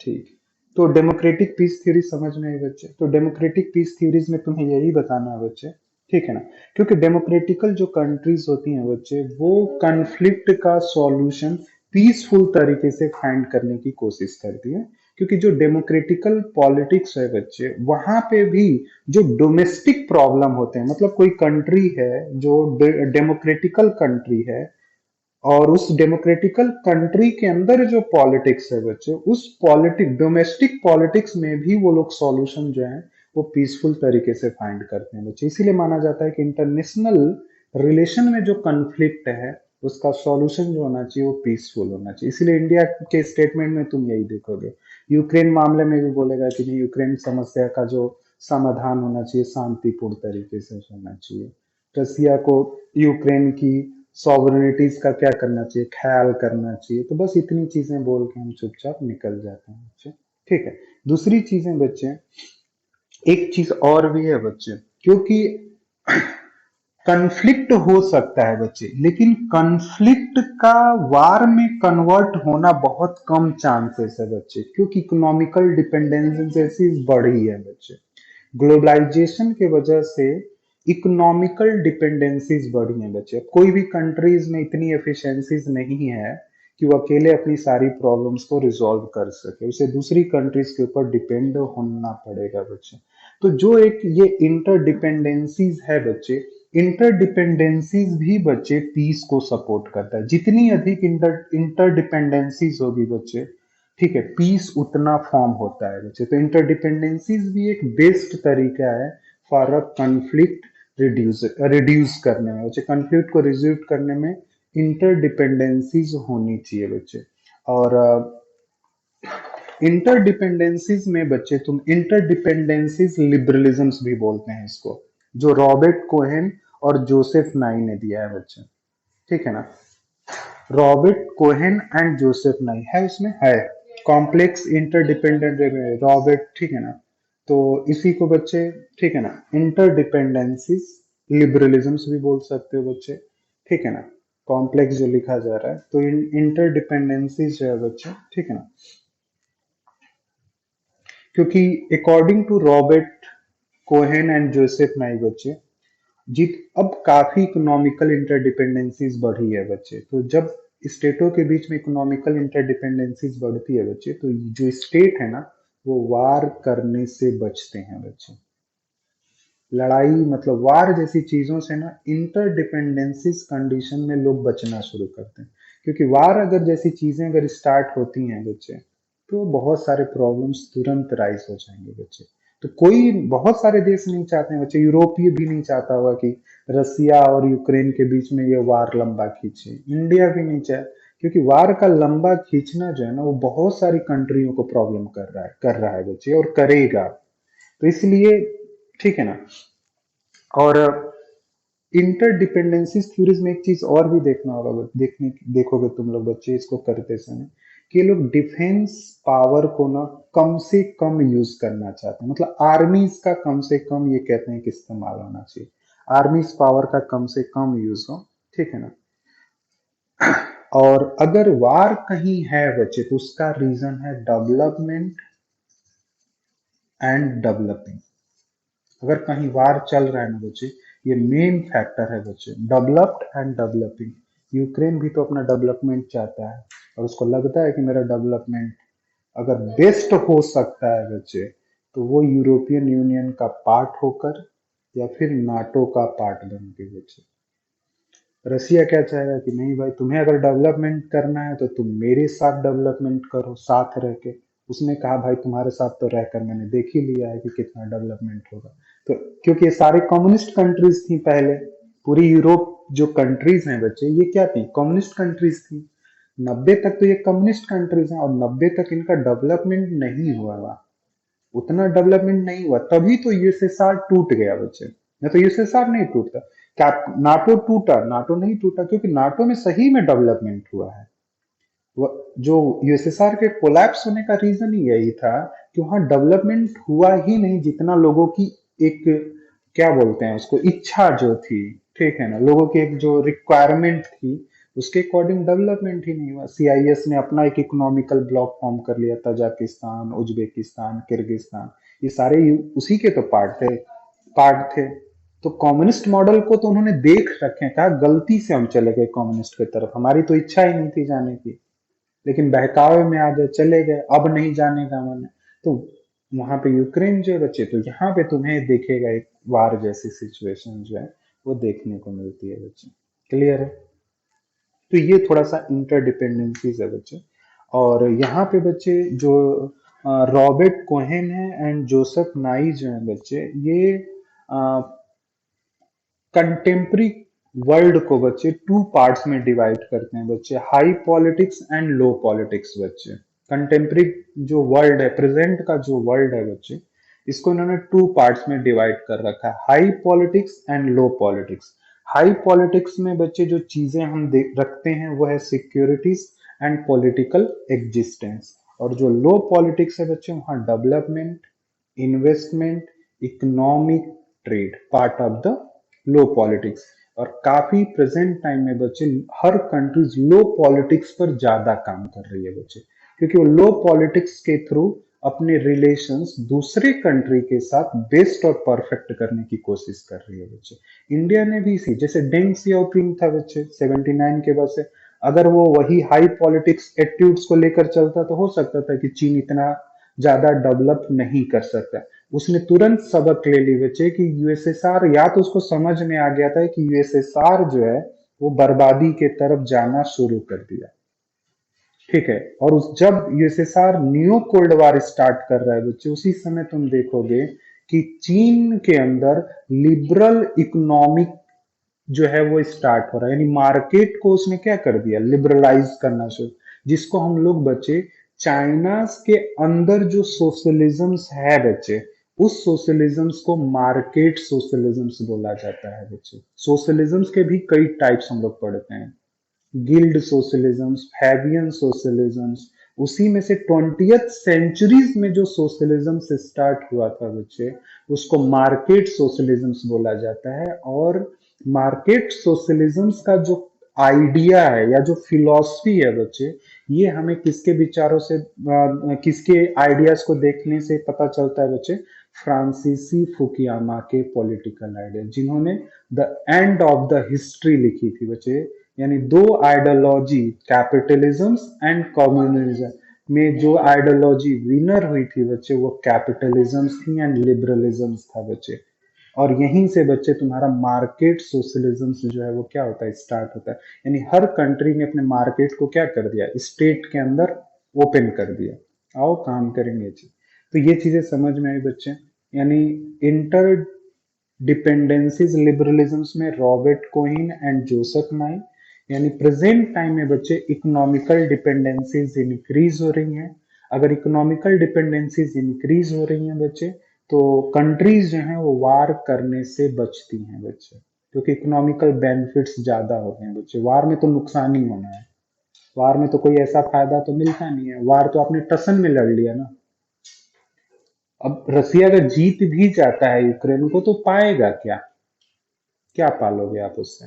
ठीक। तो डेमोक्रेटिक पीस थ्योरी समझ में आई बच्चे, तो डेमोक्रेटिक पीस थ्योरीज में तुम्हें यही बताना है बच्चे, ठीक है ना। क्योंकि डेमोक्रेटिकल जो कंट्रीज होती हैं बच्चे, वो कन्फ्लिक्ट का सॉल्यूशन पीसफुल तरीके से फाइंड करने की कोशिश करती है। क्योंकि जो डेमोक्रेटिकल पॉलिटिक्स है बच्चे, वहां पे भी जो डोमेस्टिक प्रॉब्लम होते हैं, मतलब कोई कंट्री है जो डेमोक्रेटिकल कंट्री है, और उस डेमोक्रेटिकल कंट्री के अंदर जो पॉलिटिक्स है बच्चे, उस पॉलिटिक डोमेस्टिक पॉलिटिक्स में भी वो लोग सॉल्यूशन जो है वो पीसफुल तरीके से फाइंड करते हैं बच्चे। इसीलिए माना जाता है कि इंटरनेशनल रिलेशन में जो कन्फ्लिक्ट है उसका सॉल्यूशन जो होना चाहिए वो पीसफुल होना चाहिए। इसीलिए इंडिया के स्टेटमेंट में तुम यही देखोगे, यूक्रेन मामले में भी बोलेगा कि नहीं, यूक्रेन समस्या का जो समाधान होना चाहिए शांतिपूर्ण तरीके से होना चाहिए। रसिया को यूक्रेन की सॉवरेनिटीज का क्या करना चाहिए, ख्याल करना चाहिए। तो बस इतनी चीजें बोल के हम चुपचाप निकल जाते हैं बच्चे, ठीक है। दूसरी चीजें बच्चे, एक चीज और भी है बच्चे, क्योंकि कन्फ्लिक्ट हो सकता है बच्चे, लेकिन कन्फ्लिक्ट का वार में कन्वर्ट होना बहुत कम चांसेस है बच्चे, क्योंकि इकोनॉमिकल डिपेंडेंसी बढ़ी है बच्चे। ग्लोबलाइजेशन के वजह से इकोनॉमिकल डिपेंडेंसीज बढ़ी हैं बच्चे। अब कोई भी कंट्रीज में इतनी एफिशिएंसीज नहीं है कि वो अकेले अपनी सारी प्रॉब्लम्स को रिजॉल्व कर सके, उसे दूसरी कंट्रीज के ऊपर डिपेंड होना पड़ेगा बच्चे। तो जो एक ये इंटरडिपेंडेंसीज है बच्चे, इंटरडिपेंडेंसीज भी बच्चे पीस को सपोर्ट करता है। जितनी अधिक इंटरडिपेंडेंसीज होगी बच्चे, ठीक है, पीस उतना फॉर्म होता है बच्चे। तो इंटरडिपेंडेंसीज भी एक बेस्ट तरीका है फॉर अ कन्फ्लिक्ट रिड्यूस करने में बच्चे, कन्फ्लिक्ट को रिड्यूस करने में इंटरडिपेंडेंसीज होनी चाहिए बच्चे। और इंटरडिपेंडेंसीज में बच्चे तुम इंटरडिपेंडेंसीज लिबरलिज्म्स भी बोलते हैं इसको, जो रॉबर्ट कोहेन और जोसेफ नाई ने दिया है बच्चे, ठीक है ना। रॉबर्ट कोहेन एंड जोसेफ नाई है, उसमें है कॉम्प्लेक्स इंटरडिपेंडेंट रॉबर्ट, ठीक है ना। तो इसी को बच्चे, ठीक है ना, इंटरडिपेंडेंसीज लिबरलिज्म्स भी बोल सकते हो बच्चे, ठीक है ना। कॉम्प्लेक्स जो लिखा जा रहा है, तो इंटरडिपेंडेंसीज जो है बच्चे, ठीक है ना। क्योंकि according to Robert Keohane and Joseph Nye बच्चे, जीत अब काफी इकोनॉमिकल इंटरडिपेंडेंसीज बढ़ी है बच्चे। तो जब स्टेटों के बीच में इकोनॉमिकल इंटरडिपेंडेंसीज बढ़ती है बच्चे, तो जो स्टेट है ना वो वार करने से बचते हैं बच्चे। लड़ाई मतलब वार जैसी चीजों से ना इंटरडिपेंडेंसीज कंडीशन में लोग बचना शुरू करते हैं। क्योंकि वार अगर जैसी चीजें अगर स्टार्ट होती हैं बच्चे, तो बहुत सारे प्रॉब्लम्स तुरंत राइज हो जाएंगे बच्चे। तो कोई बहुत सारे देश नहीं चाहते हैं बच्चे, यूरोपीय भी नहीं चाहता होगा कि रसिया और यूक्रेन के बीच में ये वार लंबा खींचे, इंडिया भी नहीं चाहे, क्योंकि वार का लंबा खींचना जो है ना वो बहुत सारी कंट्रियों को प्रॉब्लम कर रहा है बच्चे, और करेगा। तो इसलिए ठीक है ना। और इंटरडिपेंडेंसी थ्योरीज में एक चीज और भी देखना होगा, देखोगे तुम लोग बच्चे इसको करते समय, कि ये लोग डिफेंस पावर को ना कम से कम यूज करना चाहते हैं, मतलब आर्मीज का कम से कम ये कहते हैं कि इस्तेमाल होना चाहिए, आर्मीज पावर का कम से कम यूज हो, ठीक है ना। और अगर वार कहीं है बच्चे तो उसका रीजन है डेवलपमेंट एंड डेवलपिंग। अगर कहीं वार चल रहा है ना बच्चे, ये मेन फैक्टर है बच्चे, डेवलप्ड एंड डेवलपिंग। यूक्रेन भी तो अपना डेवलपमेंट चाहता है, और उसको लगता है कि मेरा डेवलपमेंट अगर बेस्ट हो सकता है बच्चे, तो वो यूरोपियन यूनियन का पार्ट होकर या फिर नाटो का पार्ट बन के बच्चे। रसिया क्या चाहेगा कि नहीं भाई, तुम्हें अगर डेवलपमेंट करना है तो तुम मेरे साथ डेवलपमेंट करो साथ रह के। उसने कहा भाई तुम्हारे साथ तो रहकर मैंने देख ही लिया है कि कितना डेवलपमेंट होगा। तो क्योंकि ये सारे कम्युनिस्ट कंट्रीज थी पहले, पूरी यूरोप जो कंट्रीज हैं बच्चे ये क्या थी, कम्युनिस्ट कंट्रीज थी। 90 तक तो ये कम्युनिस्ट कंट्रीज हैं, और 90 तक इनका डेवलपमेंट नहीं हुआ, उतना डेवलपमेंट नहीं हुआ, तभी तो यूएसएसआर टूट गया बच्चे, नहीं तो यूएसएसआर नहीं टूटता। क्या नाटो टूटा? नाटो नहीं टूटा, क्योंकि नाटो में सही में डेवलपमेंट हुआ है। जो यूएसएसआर के कोलैप्स होने का रीजन ही यही था कि वहां डेवलपमेंट हुआ ही नहीं, जितना लोगों की एक क्या बोलते हैं उसको, इच्छा जो थी, ठीक है ना, लोगों की एक जो रिक्वायरमेंट थी उसके अकॉर्डिंग डेवलपमेंट ही नहीं हुआ। सीआईएस ने अपना एक इकोनॉमिकल ब्लॉक फॉर्म कर लिया, तजाकिस्तान, उज्बेकिस्तान, किर्गिस्तान, ये सारे उसी के तो पार्ट थे। तो कम्युनिस्ट मॉडल को तो उन्होंने देख रखे हैं, कहा गलती से हम चले गए कम्युनिस्ट की तरफ, हमारी तो इच्छा ही नहीं थी जाने की, लेकिन बहकावे में आ गए, चले गए, अब नहीं जाने का मन है। तो वहां पे यूक्रेन जो है बच्चे, तो यहाँ पे तुम्हें देखेगा एक वार जैसी सिचुएशन जो है वो देखने को मिलती है बच्चे। क्लियर है? तो ये थोड़ा सा इंटरडिपेंडेंसीज है बच्चे। और यहाँ पे बच्चे जो रॉबर्ट कोहेन है एंड जोसेफ नाई जो है बच्चे, ये कंटेम्प्री वर्ल्ड को बच्चे टू पार्ट्स में डिवाइड करते हैं बच्चे, high politics and low politics बच्चे। कंटेम्प्री जो वर्ल्ड है, प्रेजेंट का जो वर्ल्ड है बच्चे, इसको इन्होंने टू पार्ट्स में डिवाइड कर रखा है, high politics and low politics. High politics में बच्चे जो चीजें हम रखते हैं वो है सिक्योरिटीज एंड पॉलिटिकल एग्जिस्टेंस, और जो लो पॉलिटिक्स है बच्चे वहां development, investment, economic, trade, part of the low politics. और काफी प्रेजेंट टाइम में बच्चे हर कंट्रीज लो पॉलिटिक्स पर ज्यादा काम कर रही है बच्चे, क्योंकि वो लो पॉलिटिक्स के थ्रू अपने रिलेशंस दूसरे कंट्री के साथ बेस्ट और परफेक्ट करने की कोशिश कर रही है बच्चे। इंडिया ने भी इसी, जैसे डेंग सियाओपिंग था बच्चे 79 के बाद से, अगर वो वही हाई पॉलिटिक्स एट्यूड्स को लेकर चलता तो हो सकता था कि चीन इतना ज्यादा डेवलप नहीं कर सकता। उसने तुरंत सबक ले ली बच्चे कि यूएसएसआर, या तो उसको समझ में आ गया था कि यूएसएसआर जो है वो बर्बादी के तरफ जाना शुरू कर दिया, ठीक है। और उस जब USSR new cold war start कर रहा है बच्चे, उसी समय तुम देखोगे कि चीन के अंदर लिबरल इकोनॉमिक जो है वो स्टार्ट हो रहा है, यानी मार्केट को उसने क्या कर दिया, लिबरलाइज करना शुरू, जिसको हम लोग बच्चे चाइना के अंदर जो सोशलिज्म्स है बच्चे, उस सोशलिज्म्स को मार्केट सोशलिज्म्स बोला जाता है बच्चे। सोशलिज्म्स के भी कई टाइप्स हम लोग पढ़ते हैं, गिल्ड सोशलिज्म्स, फैबियन सोशलिज्म्स, उसी में से 20th सेंचुरीज में जो सोशलिज्म से स्टार्ट हुआ था बच्चे, उसको मार्केट सोशलिज्म्स बोला जाता है। और मार्केट सोशलिज्म्स का जो आइडिया है या जो फिलॉसफी है बच्चे, ये हमें किसके विचारों से किसके आइडियाज को देखने से पता चलता है बच्चे, फ्रांसीसी फुकियामा के पॉलिटिकल आइडिया, जिन्होंने the end of the history लिखी थी बच्चे। यानी दो आइडियोलॉजी, कैपिटलिज्म एंड कम्युनिज्म में जो आइडियोलॉजी विनर हुई थी बच्चे, वो कैपिटलिज्म थी एंड लिबरलिज्म था बच्चे। और यहीं से बच्चे तुम्हारा मार्केट सोशलिज्म जो है वो क्या होता है, स्टार्ट होता है। यानी हर कंट्री ने अपने मार्केट को क्या कर दिया, स्टेट के अंदर ओपन कर दिया, आओ काम करेंगे ये चीज। तो ये चीजें समझ में आई बच्चे। यानी इंटर डिपेंडेंसीज लिबरलिज्म्स में रॉबर्ट कोहिन एंड जोसेफ नाई, यानी प्रेजेंट टाइम में बच्चे इकोनॉमिकल डिपेंडेंसीज इंक्रीज हो रही हैं। अगर इकोनॉमिकल डिपेंडेंसीज इंक्रीज हो रही हैं बच्चे, तो कंट्रीज जो हैं वो वार करने से बचती हैं बच्चे, क्योंकि इकोनॉमिकल बेनिफिट्स ज्यादा होते हैं बच्चे। वार में तो नुकसान ही होना है, वार में तो कोई ऐसा फायदा तो मिलता नहीं है, वार तो आपने टसन में लड़ लिया ना। अब रसिया अगर जीत भी जाता है यूक्रेन को, तो पाएगा क्या? क्या पालोगे आप उससे?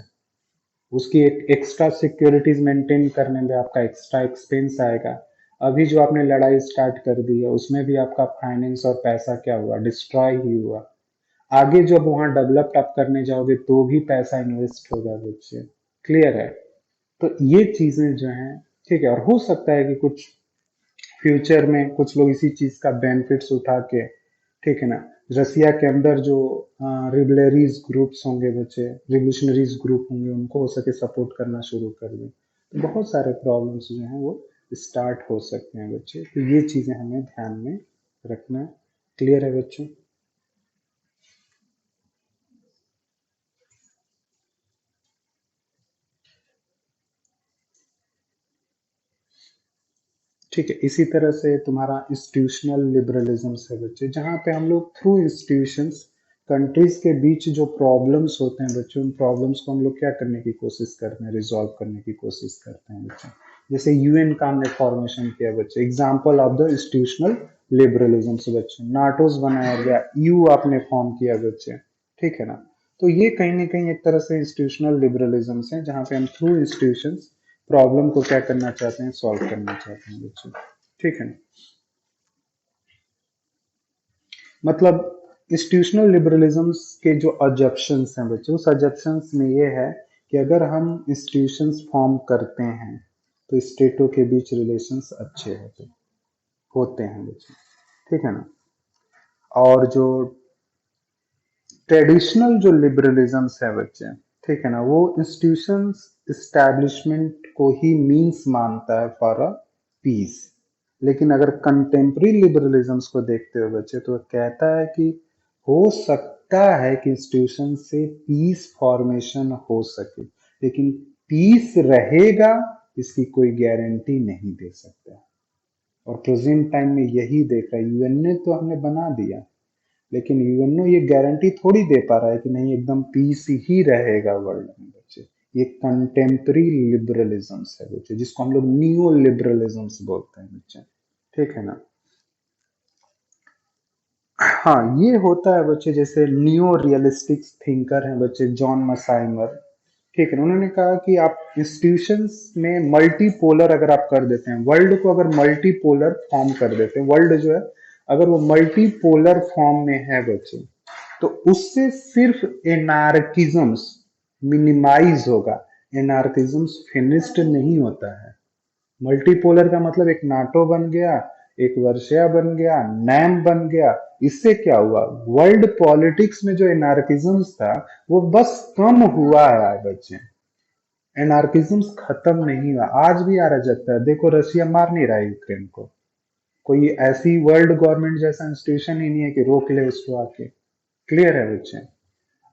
उसकी एक एक्स्ट्रा सिक्योरिटीज मेंटेन करने में आपका एक्स्ट्रा एक्सपेंस आएगा। अभी जो आपने लड़ाई स्टार्ट कर दी है उसमें भी आपका फाइनेंस और पैसा क्या हुआ, डिस्ट्रॉय ही हुआ। आगे जब वहां डेवलप आप करने जाओगे तो भी पैसा इन्वेस्ट होगा बच्चे। क्लियर है? तो ये चीजें जो हैं, ठीक है, और हो सकता है कि कुछ फ्यूचर में कुछ लोग इसी चीज का बेनिफिट्स उठा के, ठीक है ना, रसिया के अंदर जो रिबलरीज ग्रुप्स होंगे बच्चे, रिवोल्यूशनरीज ग्रुप होंगे, उनको हो सके सपोर्ट करना शुरू कर दें। तो बहुत सारे प्रॉब्लम्स जो हैं वो स्टार्ट हो सकते हैं बच्चे। तो ये चीजें हमें ध्यान में रखना है। क्लियर है बच्चों? ठीक है, इसी तरह से तुम्हारा इंस्टीट्यूशनल लिबरलिज्म है बच्चे, जहाँ पे हम लोग थ्रू इंस्टीट्यूशंस कंट्रीज के बीच जो प्रॉब्लम्स होते हैं बच्चों, उन प्रॉब्लम्स को हम लोग क्या करने की कोशिश करते हैं, रिजॉल्व करने की कोशिश करते हैं बच्चे। जैसे यूएन का हमने फॉर्मेशन किया बच्चे, example of the institutional liberalism से बच्चे। नाटोज बनाया गया, यू आपने फॉर्म किया बच्चे, ठीक है ना। तो ये कहीं ना कहीं एक तरह से इंस्टीट्यूशनल लिबरलिज्म है, जहाँ पे हम थ्रू इंस्टीट्यूशंस प्रॉब्लम को क्या करना चाहते हैं, सॉल्व करना चाहते हैं बच्चों, ठीक है ना। मतलब इंस्टीट्यूशनल लिबरलिज्म्स के जो ऑब्जेक्शंस हैं बच्चों, उस ऑब्जेक्शंस में ये है कि अगर हम इंस्टीट्यूशंस फॉर्म करते हैं तो स्टेटों के बीच रिलेशंस अच्छे होते हैं बच्चों, ठीक है ना। और जो ट्रेडिशनल जो लिबरलिज्म्स है बच्चे, ठीक है ना, वो इंस्टीट्यूशंस इस्टेब्लिशमेंट को ही मीन्स मानता है फॉर अ पीस। लेकिन अगर कंटेम्प्रेरी लिबरलिज्म्स को देखते हो बच्चे, तो कहता है कि हो सकता है कि इंस्टीट्यूशन से पीस फॉर्मेशन हो सके, लेकिन पीस रहेगा इसकी कोई गारंटी नहीं दे सकता। और प्रेजेंट टाइम में यही देख रहा है, यूएन ने तो हमने बना दिया, लेकिन यूएनओ ये गारंटी थोड़ी दे पा रहा है कि नहीं एकदम पीस ही रहेगा वर्ल्ड में बच्चे। ये कंटेम्प्रेरी लिबरलिज्म्स है बच्चे, जिसको हम लोग न्यू लिबरलिज्म्स बोलते हैं बच्चे, ठीक है ना। हाँ, ये होता है बच्चे, जैसे नियो रियलिस्टिक थिंकर हैं बच्चे, जॉन मसाइमर, ठीक है ना। उन्होंने कहा कि आप इंस्टीट्यूशंस में मल्टीपोलर अगर आप कर देते हैं, वर्ल्ड को अगर मल्टीपोलर फॉर्म कर देते हैं, वर्ल्ड जो है अगर वो मल्टीपोलर फॉर्म में है बच्चे, तो उससे सिर्फ एनार्किज्म्स मिनिमाइज होगा, एनार्किज्म्स फिनिश्ड नहीं होता है। मल्टीपोलर का मतलब एक नाटो बन गया, एक वर्षिया बन गया, नैम बन गया, इससे क्या हुआ, वर्ल्ड पॉलिटिक्स में जो एनार्किज्म्स था वो बस कम हुआ है बच्चे, एनार्किज्म्स खत्म नहीं हुआ, आज भी आ रहा जगता है। देखो रशिया मार नहीं रहा है यूक्रेन को, कोई ऐसी वर्ल्ड गवर्नमेंट जैसा इंस्टीट्यूशन ही नहीं है कि रोक ले उसको आके। क्लियर है बच्चे?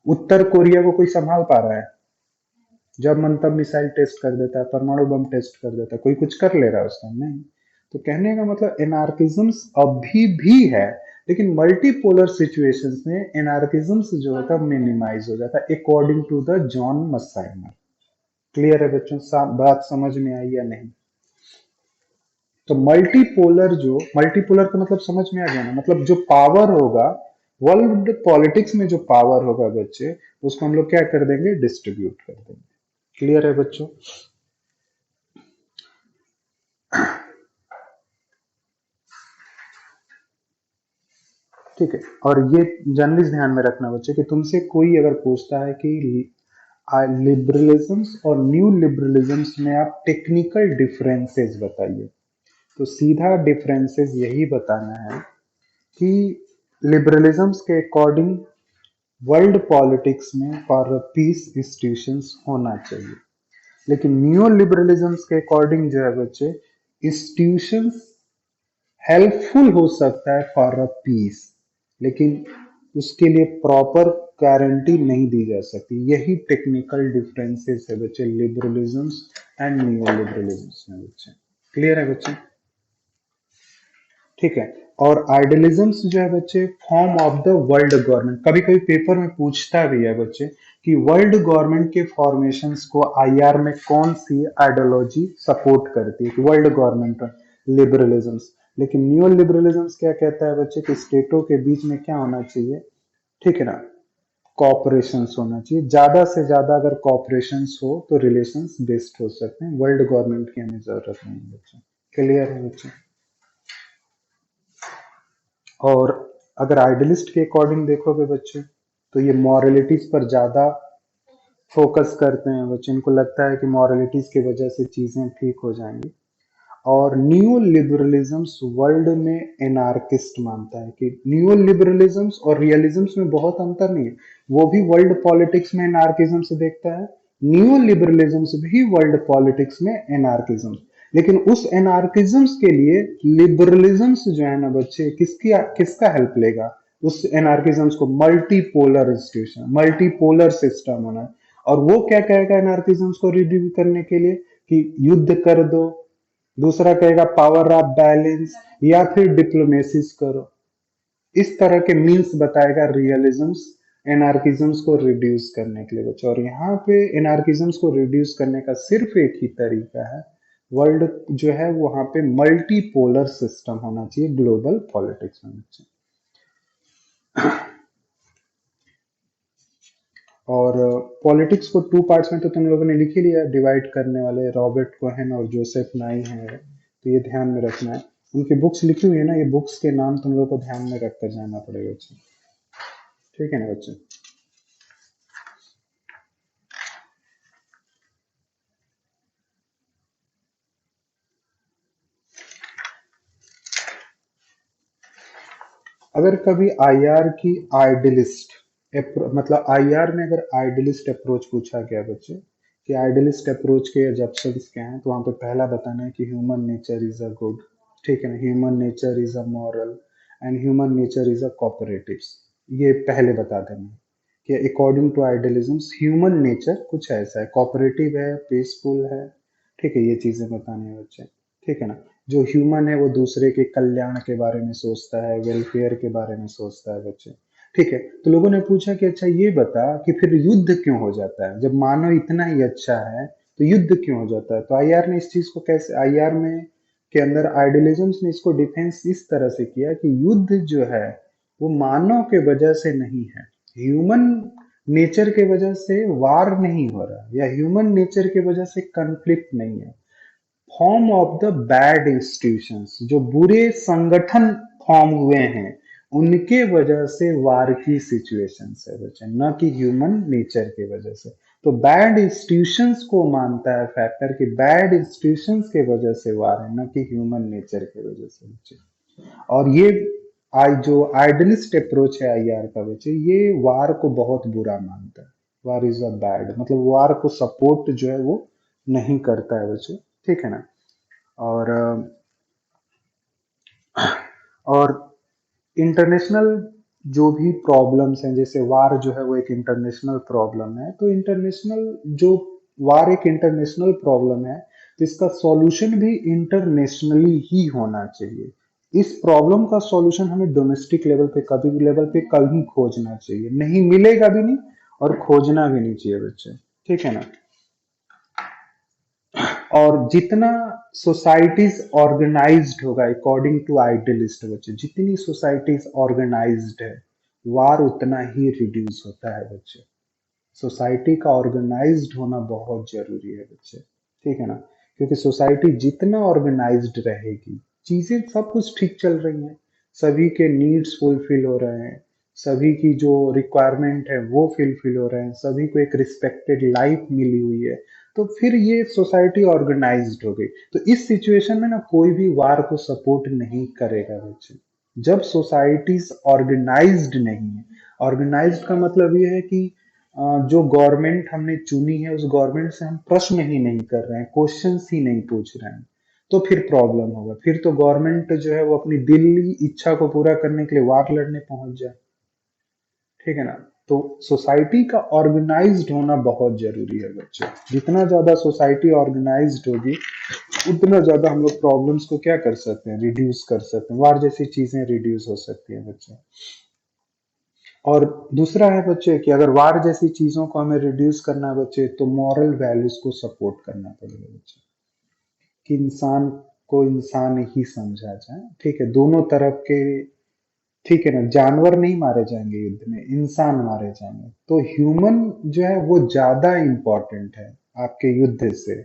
उत्तर कोरिया को कोई संभाल पा रहा है? जब मन तब मिसाइल टेस्ट कर देता है, परमाणु बम टेस्ट कर देता है, कोई कुछ कर ले रहा है उसका? नहीं। तो कहने का मतलब एनार्किज्म्स अभी भी है, लेकिन मल्टीपोलर सिचुएशंस में एनार्किज्म्स जो होता है मिनिमाइज हो जाता है, according to the John Mearsheimer. Clear है बच्चों? बात समझ में आई या नहीं? तो मल्टीपोलर, जो मल्टीपोलर का मतलब समझ में आ गया ना, मतलब जो पावर होगा वर्ल्ड पॉलिटिक्स में, जो पावर होगा बच्चे, उसको हम लोग क्या कर देंगे, डिस्ट्रीब्यूट कर देंगे। क्लियर है बच्चों? ठीक है, और ये जनरली ध्यान में रखना बच्चे कि तुमसे कोई अगर पूछता है कि लिबरलिज्म्स और न्यू लिबरलिज्म्स में आप टेक्निकल डिफरेंसेस बताइए, तो सीधा डिफरेंसेस यही बताना है कि लिबरलिज्म्स के अकॉर्डिंग वर्ल्ड पॉलिटिक्स में फॉर पीस इंस्टीट्यूशंस होना चाहिए, लेकिन न्यू लिबरलिज्म्स के अकॉर्डिंग जो है बच्चे, इंस्टीट्यूशंस हेल्पफुल हो सकता है फॉर अ पीस, लेकिन उसके लिए प्रॉपर गारंटी नहीं दी जा सकती। यही टेक्निकल डिफरेंसेस है बच्चे लिबरलिज्म एंड नियो लिबरलिज्म में बच्चे। क्लियर है बच्चे? ठीक है। और आइडियलिज्म जो है बच्चे form of the world government, कभी कभी पेपर में पूछता भी है बच्चे कि वर्ल्ड गवर्नमेंट के फॉर्मेशंस को आईआर में कौन सी आइडियोलॉजी सपोर्ट करती है, कि वर्ल्ड गवर्नमेंट लिबरलिज्म। लेकिन न्यू लिबरलिज्म क्या कहता है बच्चे कि स्टेटों के बीच में क्या होना चाहिए, ठीक है ना, कॉपरेशन होना चाहिए, ज्यादा से ज्यादा अगर कॉपरेशन हो तो रिलेशन बेस्ड हो सकते हैं, वर्ल्ड गवर्नमेंट की हमें जरूरत नहीं है बच्चे। क्लियर है बच्चे? और अगर आइडियलिस्ट के अकॉर्डिंग देखोगे बच्चे तो ये मॉरलिटीज पर ज्यादा फोकस करते हैं बच्चे, इनको लगता है कि मॉरलिटीज की वजह से चीजें ठीक हो जाएंगी। और न्यू लिबरलिज्म्स वर्ल्ड में एनार्किस्ट मानता है कि न्यू लिबरलिज्म्स और रियलिज्म्स में बहुत अंतर नहीं है, वो भी वर्ल्ड पॉलिटिक्स में एनार्किज्म से देखता है, न्यू लिबरलिज्म्स भी वर्ल्ड पॉलिटिक्स में एनार्किज्म। लेकिन उस एनार्किज्म्स के लिए लिबरलिज्म्स जो है ना बच्चे किसकी किसका हेल्प लेगा, उस एनार्किज्म्स को मल्टीपोलर इंस्टीट्यूशन मल्टीपोलर सिस्टम होना है। और वो क्या कहेगा एनार्किज्म्स को रिड्यूस करने के लिए, कि युद्ध कर दो, दूसरा कहेगा पावर ऑफ बैलेंस, या फिर डिप्लोमेसीज करो। इस तरह के मीन्स बताएगा रियलिज्म्स एनार्किज्म्स को रिड्यूस करने के लिए बच्चों। और यहाँ पे एनार्किज्म्स को रिड्यूस करने का सिर्फ एक ही तरीका है, वर्ल्ड जो है वहां पे मल्टीपोलर सिस्टम होना चाहिए ग्लोबल पॉलिटिक्स में बच्चे। और पॉलिटिक्स को टू पार्ट्स में तो तुम लोगों ने लिख ही लिया, डिवाइड करने वाले रॉबर्ट कोहेन और जोसेफ नाई हैं, तो ये ध्यान में रखना है। उनकी बुक्स लिखी हुई है ना, ये बुक्स के नाम तुम लोग को ध्यान में रखकर जाना पड़ेगा बच्चे। ठीक है ना बच्चे? अगर कभी आईआर की आइडियलिस्ट मतलब आईआर में अगर आइडियलिस्ट अप्रोच पूछा गया बच्चे कि आइडियलिस्ट अप्रोच के एजप्शंस क्या हैं, तो वहां पे पहला बताना है कि human nature is a good, ठीक है ना, human nature is a moral and human nature is a cooperative. ये पहले बता देना है कि according to idealism human nature कुछ ऐसा है, कोऑपरेटिव है, पीसफुल है, ठीक है, ये चीजें बतानी है बच्चे। ठीक है ना, जो ह्यूमन है वो दूसरे के कल्याण के बारे में सोचता है, वेलफेयर के बारे में सोचता है बच्चे। ठीक है, तो लोगों ने पूछा कि अच्छा ये बता कि फिर युद्ध क्यों हो जाता है, जब मानव इतना ही अच्छा है तो युद्ध क्यों हो जाता है। तो आईआर ने इस चीज को कैसे, आईआर में के अंदर आइडियलिज्म ने इसको डिफेंस इस तरह से किया कि युद्ध जो है वो मानव के वजह से नहीं है, ह्यूमन नेचर के वजह से वार नहीं हो रहा, या ह्यूमन नेचर के वजह से कन्फ्लिक्ट नहीं है, form of the bad institutions, जो बुरे संगठन फॉर्म हुए हैं उनके वजह से वार की सिचुएशन है बच्चे, न कि ह्यूमन नेचर की वजह से। तो बैड इंस्टीट्यूशंस को मानता है फैक्टर कि बैड इंस्टीट्यूशंस के वजह से वार है, न कि ह्यूमन नेचर की वजह से बच्चे। और ये आज जो आइडियलिस्ट अप्रोच है आईआर का बच्चे, ये वार को बहुत बुरा मानता है, वार इज अ बैड, मतलब वार को सपोर्ट जो है वो नहीं करता है बच्चे। ठीक है ना। और और इंटरनेशनल जो भी प्रॉब्लम्स हैं, जैसे वार जो है वो एक इंटरनेशनल प्रॉब्लम है, तो इंटरनेशनल जो वार एक इंटरनेशनल प्रॉब्लम है तो इसका सॉल्यूशन भी इंटरनेशनली ही होना चाहिए। इस प्रॉब्लम का सॉल्यूशन हमें डोमेस्टिक लेवल पे कभी भी लेवल पे कहीं खोजना चाहिए, नहीं मिलेगा भी नहीं और खोजना भी नहीं चाहिए बच्चे। ठीक है ना। और जितना सोसाइटीज ऑर्गेनाइज्ड होगा अकॉर्डिंग टू आइडियलिस्ट बच्चे, जितनी सोसाइटीज ऑर्गेनाइज्ड है वार उतना ही रिड्यूस होता है बच्चे। सोसाइटी का ऑर्गेनाइज्ड होना बहुत जरूरी है बच्चे। ठीक है ना, क्योंकि सोसाइटी जितना ऑर्गेनाइज्ड रहेगी, चीजें सब कुछ ठीक चल रही हैं, सभी के नीड्स फुलफिल हो रहे हैं, सभी की जो रिक्वायरमेंट है वो फुलफिल हो रहे हैं, सभी को एक रिस्पेक्टेड लाइफ मिली हुई है, तो फिर ये सोसाइटी ऑर्गेनाइज्ड हो गई। तो इस सिचुएशन में ना कोई भी वार को सपोर्ट नहीं करेगा बच्चे, जब सोसाइटीज ऑर्गेनाइज्ड नहीं है। ऑर्गेनाइज्ड का मतलब ये है कि जो गवर्नमेंट हमने चुनी है उस गवर्नमेंट से हम प्रश्न ही नहीं कर रहे हैं, क्वेश्चंस ही नहीं पूछ रहे हैं। तो फिर प्रॉब्लम होगा, फिर तो गवर्नमेंट जो है वो अपनी दिल्ली इच्छा को पूरा करने के लिए वार लड़ने पहुंच जाए। ठीक है ना? तो सोसाइटी का ऑर्गेनाइज्ड होना बहुत जरूरी है बच्चों। जितना ज्यादा सोसाइटी ऑर्गेनाइज्ड होगी उतना ज्यादा हम लोग प्रॉब्लम्स को क्या कर सकते हैं, रिड्यूस कर सकते हैं, वार जैसी चीजें रिड्यूस हो सकती है बच्चों। और दूसरा है बच्चे कि अगर वार जैसी चीजों को हमें रिड्यूस करना है बच्चे, तो मॉरल वैल्यूज को सपोर्ट करना पड़ेगा बच्चे, कि इंसान को इंसान ही समझा जाए। ठीक है, दोनों तरफ के। ठीक है ना, जानवर नहीं मारे जाएंगे युद्ध में, इंसान मारे जाएंगे, तो ह्यूमन जो है वो ज्यादा इंपॉर्टेंट है आपके युद्ध से।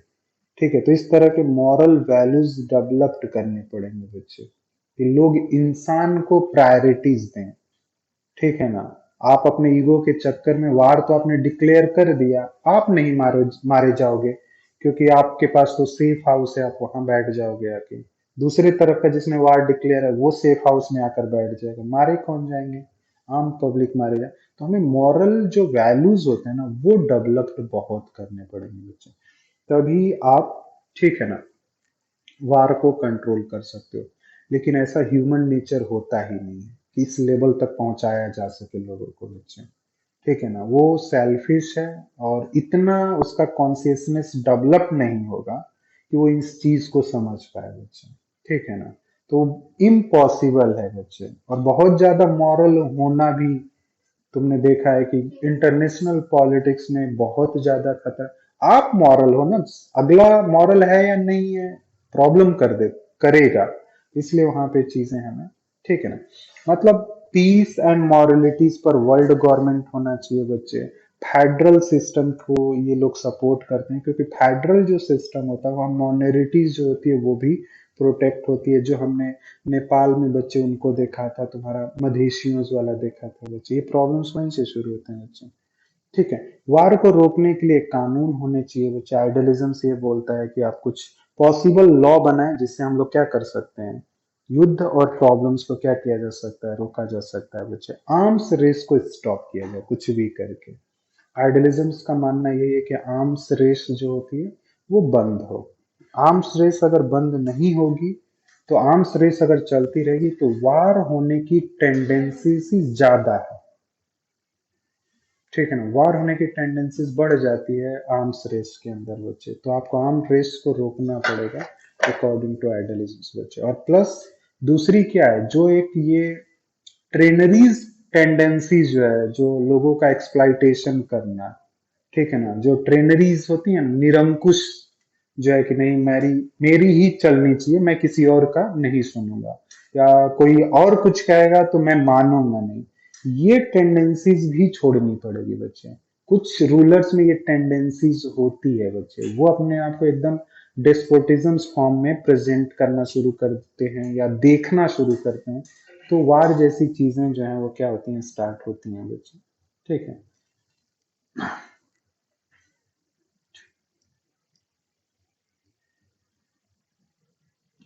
ठीक है, तो इस तरह के मॉरल वैल्यूज डेवलप्ड करने पड़ेंगे बच्चे, कि लोग इंसान को प्रायोरिटीज दें। ठीक है ना? आप अपने ईगो के चक्कर में वार तो आपने डिक्लेयर कर दिया, आप नहीं मारे जाओगे, क्योंकि आपके पास तो सेफ हाउस है, आप वहां बैठ जाओगे आके। दूसरी तरफ का जिसने वार डिक्लेयर है वो सेफ हाउस में आकर बैठ जाएगा, मारे कौन जाएंगे? आम पब्लिक मारे जाए। तो हमें मॉरल जो वैल्यूज होते हैं ना वो डेवलप्ड बहुत करने पड़ेंगे बच्चे, तभी आप, ठीक है ना, वार को कंट्रोल कर सकते हो। लेकिन ऐसा ह्यूमन नेचर होता ही नहीं है कि इस लेवल तक पहुंचाया जा सके लोगों को बच्चे। ठीक है ना, वो सेल्फिश है, और इतना उसका कॉन्शियसनेस डेवलप नहीं होगा कि वो इस चीज को समझ पाए बच्चे। ठीक है ना? तो इम्पॉसिबल है बच्चे। और बहुत ज्यादा मॉरल होना भी, तुमने देखा है कि इंटरनेशनल पॉलिटिक्स में बहुत ज्यादा खतर। आप मॉरल हो ना, अगला मॉरल है या नहीं है प्रॉब्लम करेगा, इसलिए वहां पे चीजें हमें, ठीक है ना, मतलब पीस एंड मॉरलिटीज पर वर्ल्ड गवर्नमेंट होना चाहिए बच्चे। फेडरल सिस्टम को ये लोग सपोर्ट करते हैं, क्योंकि फेडरल जो सिस्टम होता है वहाँ माइनॉरिटीज जो होती है वो भी प्रोटेक्ट होती है। जो हमने नेपाल में बच्चे उनको देखा था, तुम्हारा मधेशियों वाला देखा था बच्चे, ये प्रॉब्लम्स वहीं से शुरू होते हैं बच्चे। ठीक है, वार को रोकने के लिए कानून होने चाहिए बच्चे। आइडियलिज्म से ये बोलता है कि आप कुछ पॉसिबल लॉ बनाएं जिससे हम लोग क्या कर सकते हैं, युद्ध और प्रॉब्लम्स को क्या किया जा सकता है, रोका जा सकता है बच्चे। आर्म्स रेस को स्टॉप किया जाए कुछ भी करके। आइडियलिज्म का मानना यही है कि आर्म्स रेस जो होती है वो बंद हो। आर्म्स रेस अगर बंद नहीं होगी, तो आर्म्स रेस अगर चलती रहेगी तो वार होने की टेंडेंसी सी ज्यादा है। ठीक है ना, वार होने की टेंडेंसीज बढ़ जाती है आर्म्स रेस के अंदर बच्चे। तो आपको आर्म रेस को रोकना पड़ेगा अकॉर्डिंग टू आइडियलिज्म बच्चे। और प्लस दूसरी क्या है, जो एक ये ट्रेनरीज टेंडेंसी जो है, जो लोगों का एक्सप्लाइटेशन करना, ठीक है ना, जो ट्रेनरीज होती है निरंकुश, जो है कि नहीं, मेरी मेरी ही चलनी चाहिए, मैं किसी और का नहीं सुनूंगा, या कोई और कुछ कहेगा तो मैं मानूंगा नहीं, ये टेंडेंसीज भी छोड़नी पड़ेगी बच्चे। कुछ रूलर्स में ये टेंडेंसीज होती है बच्चे, वो अपने आप को एकदम डेस्पोटिज्म फॉर्म में प्रेजेंट करना शुरू करते हैं या देखना शुरू करते हैं, तो वार जैसी चीजें जो है वो क्या होती हैं, स्टार्ट होती हैं बच्चे। ठीक है।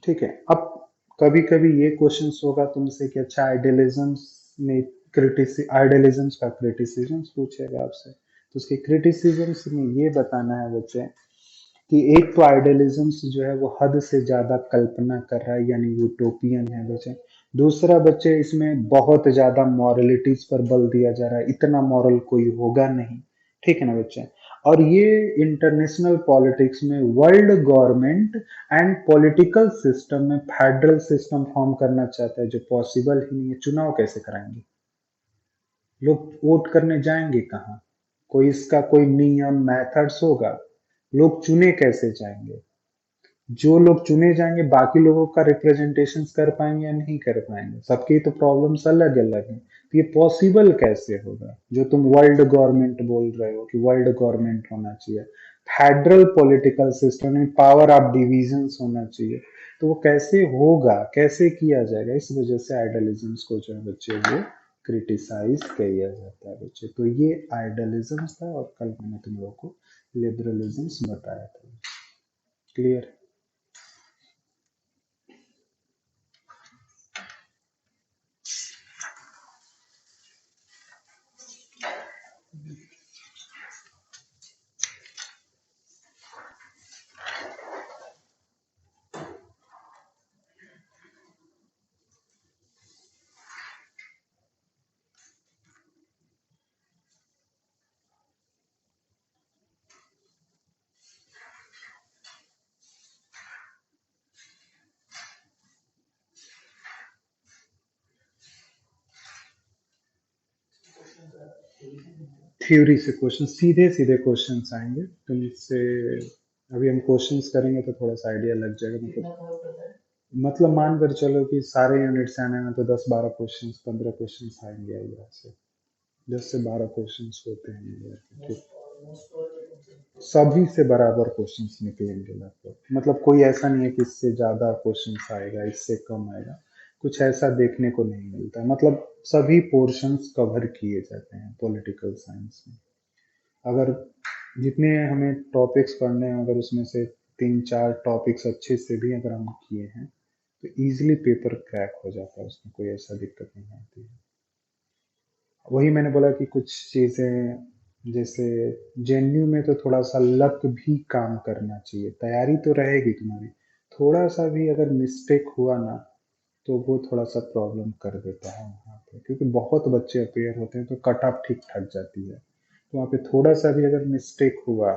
ठीक है, अब कभी कभी ये क्वेश्चंस होगा तुमसे कि अच्छा आइडियलिज्म्स में आइडियलिज्म्स का क्रिटिसिज्म पूछेगा आपसे, तो उसके क्रिटिसिज्म्स में ये बताना है बच्चे कि एक तो आइडियलिज्म्स जो है वो हद से ज्यादा कल्पना कर रहा है, यानी यूटोपियन है बच्चे। दूसरा बच्चे, इसमें बहुत ज्यादा मॉरलिटीज पर बल दिया जा रहा है, इतना मॉरल कोई होगा नहीं। ठीक है ना बच्चे? और ये इंटरनेशनल पॉलिटिक्स में world government and political system में फेडरल सिस्टम फॉर्म करना चाहता है, जो पॉसिबल ही नहीं है। चुनाव कैसे कराएंगे लोग, वोट करने जाएंगे कहाँ? कोई इसका कोई नियम मेथड्स होगा? लोग चुने कैसे जाएंगे? जो लोग चुने जाएंगे बाकी लोगों का रिप्रेजेंटेशन कर पाएंगे या नहीं कर पाएंगे? सबकी तो प्रॉब्लम्स अलग अलग हैं, तो ये पॉसिबल कैसे होगा जो तुम वर्ल्ड गवर्नमेंट बोल रहे हो कि वर्ल्ड गवर्नमेंट होना चाहिए, फेडरल पॉलिटिकल सिस्टम में पावर ऑफ डिविजन्स होना चाहिए? तो वो कैसे होगा, कैसे किया जाएगा? इस वजह से आइडियलिज्म्स को जो है बच्चे वो क्रिटिसाइज किया जाता है बच्चे। तो ये आइडियलिज्म्स था, और कल मैंने तुम लोगों को लिबरलिज्म्स बताया था। क्लियर? थ्योरी से क्वेश्चन, सीधे सीधे क्वेश्चंस आएंगे तुमसे। अभी हम क्वेश्चंस करेंगे तो थोड़ा सा आइडिया लग जाएगा। मतलब मान कर चलो कि सारे यूनिट्स आने में तो 10-12 क्वेश्चंस, 15 क्वेश्चंस आएंगे यहाँ से। 10 से 12 क्वेश्चंस होते हैं, ठीक। सभी से बराबर क्वेश्चंस निकलेंगे लगभग। मतलब कोई ऐसा नहीं है कि इससे ज्यादा क्वेश्चंस आएगा, इससे कम आएगा, कुछ ऐसा देखने को नहीं मिलता। मतलब सभी पोर्शंस कवर किए जाते हैं पॉलिटिकल साइंस में। अगर जितने हमें टॉपिक्स पढ़ने हैं, अगर उसमें से 3-4 टॉपिक्स अच्छे से भी अगर हम किए हैं तो इजीली पेपर क्रैक हो जाता है, उसमें कोई ऐसा दिक्कत नहीं आती है। वही मैंने बोला कि कुछ चीजें जैसे जेएनयू में तो थोड़ा सा लक भी काम करना चाहिए। तैयारी तो रहेगी तुम्हारी, थोड़ा सा भी अगर मिस्टेक हुआ ना तो वो थोड़ा सा प्रॉब्लम कर देता है वहाँ पे, क्योंकि बहुत बच्चे अपेयर होते हैं तो कट ऑफ ठीक ठाक जाती है। तो वहाँ पे थोड़ा सा भी अगर मिस्टेक हुआ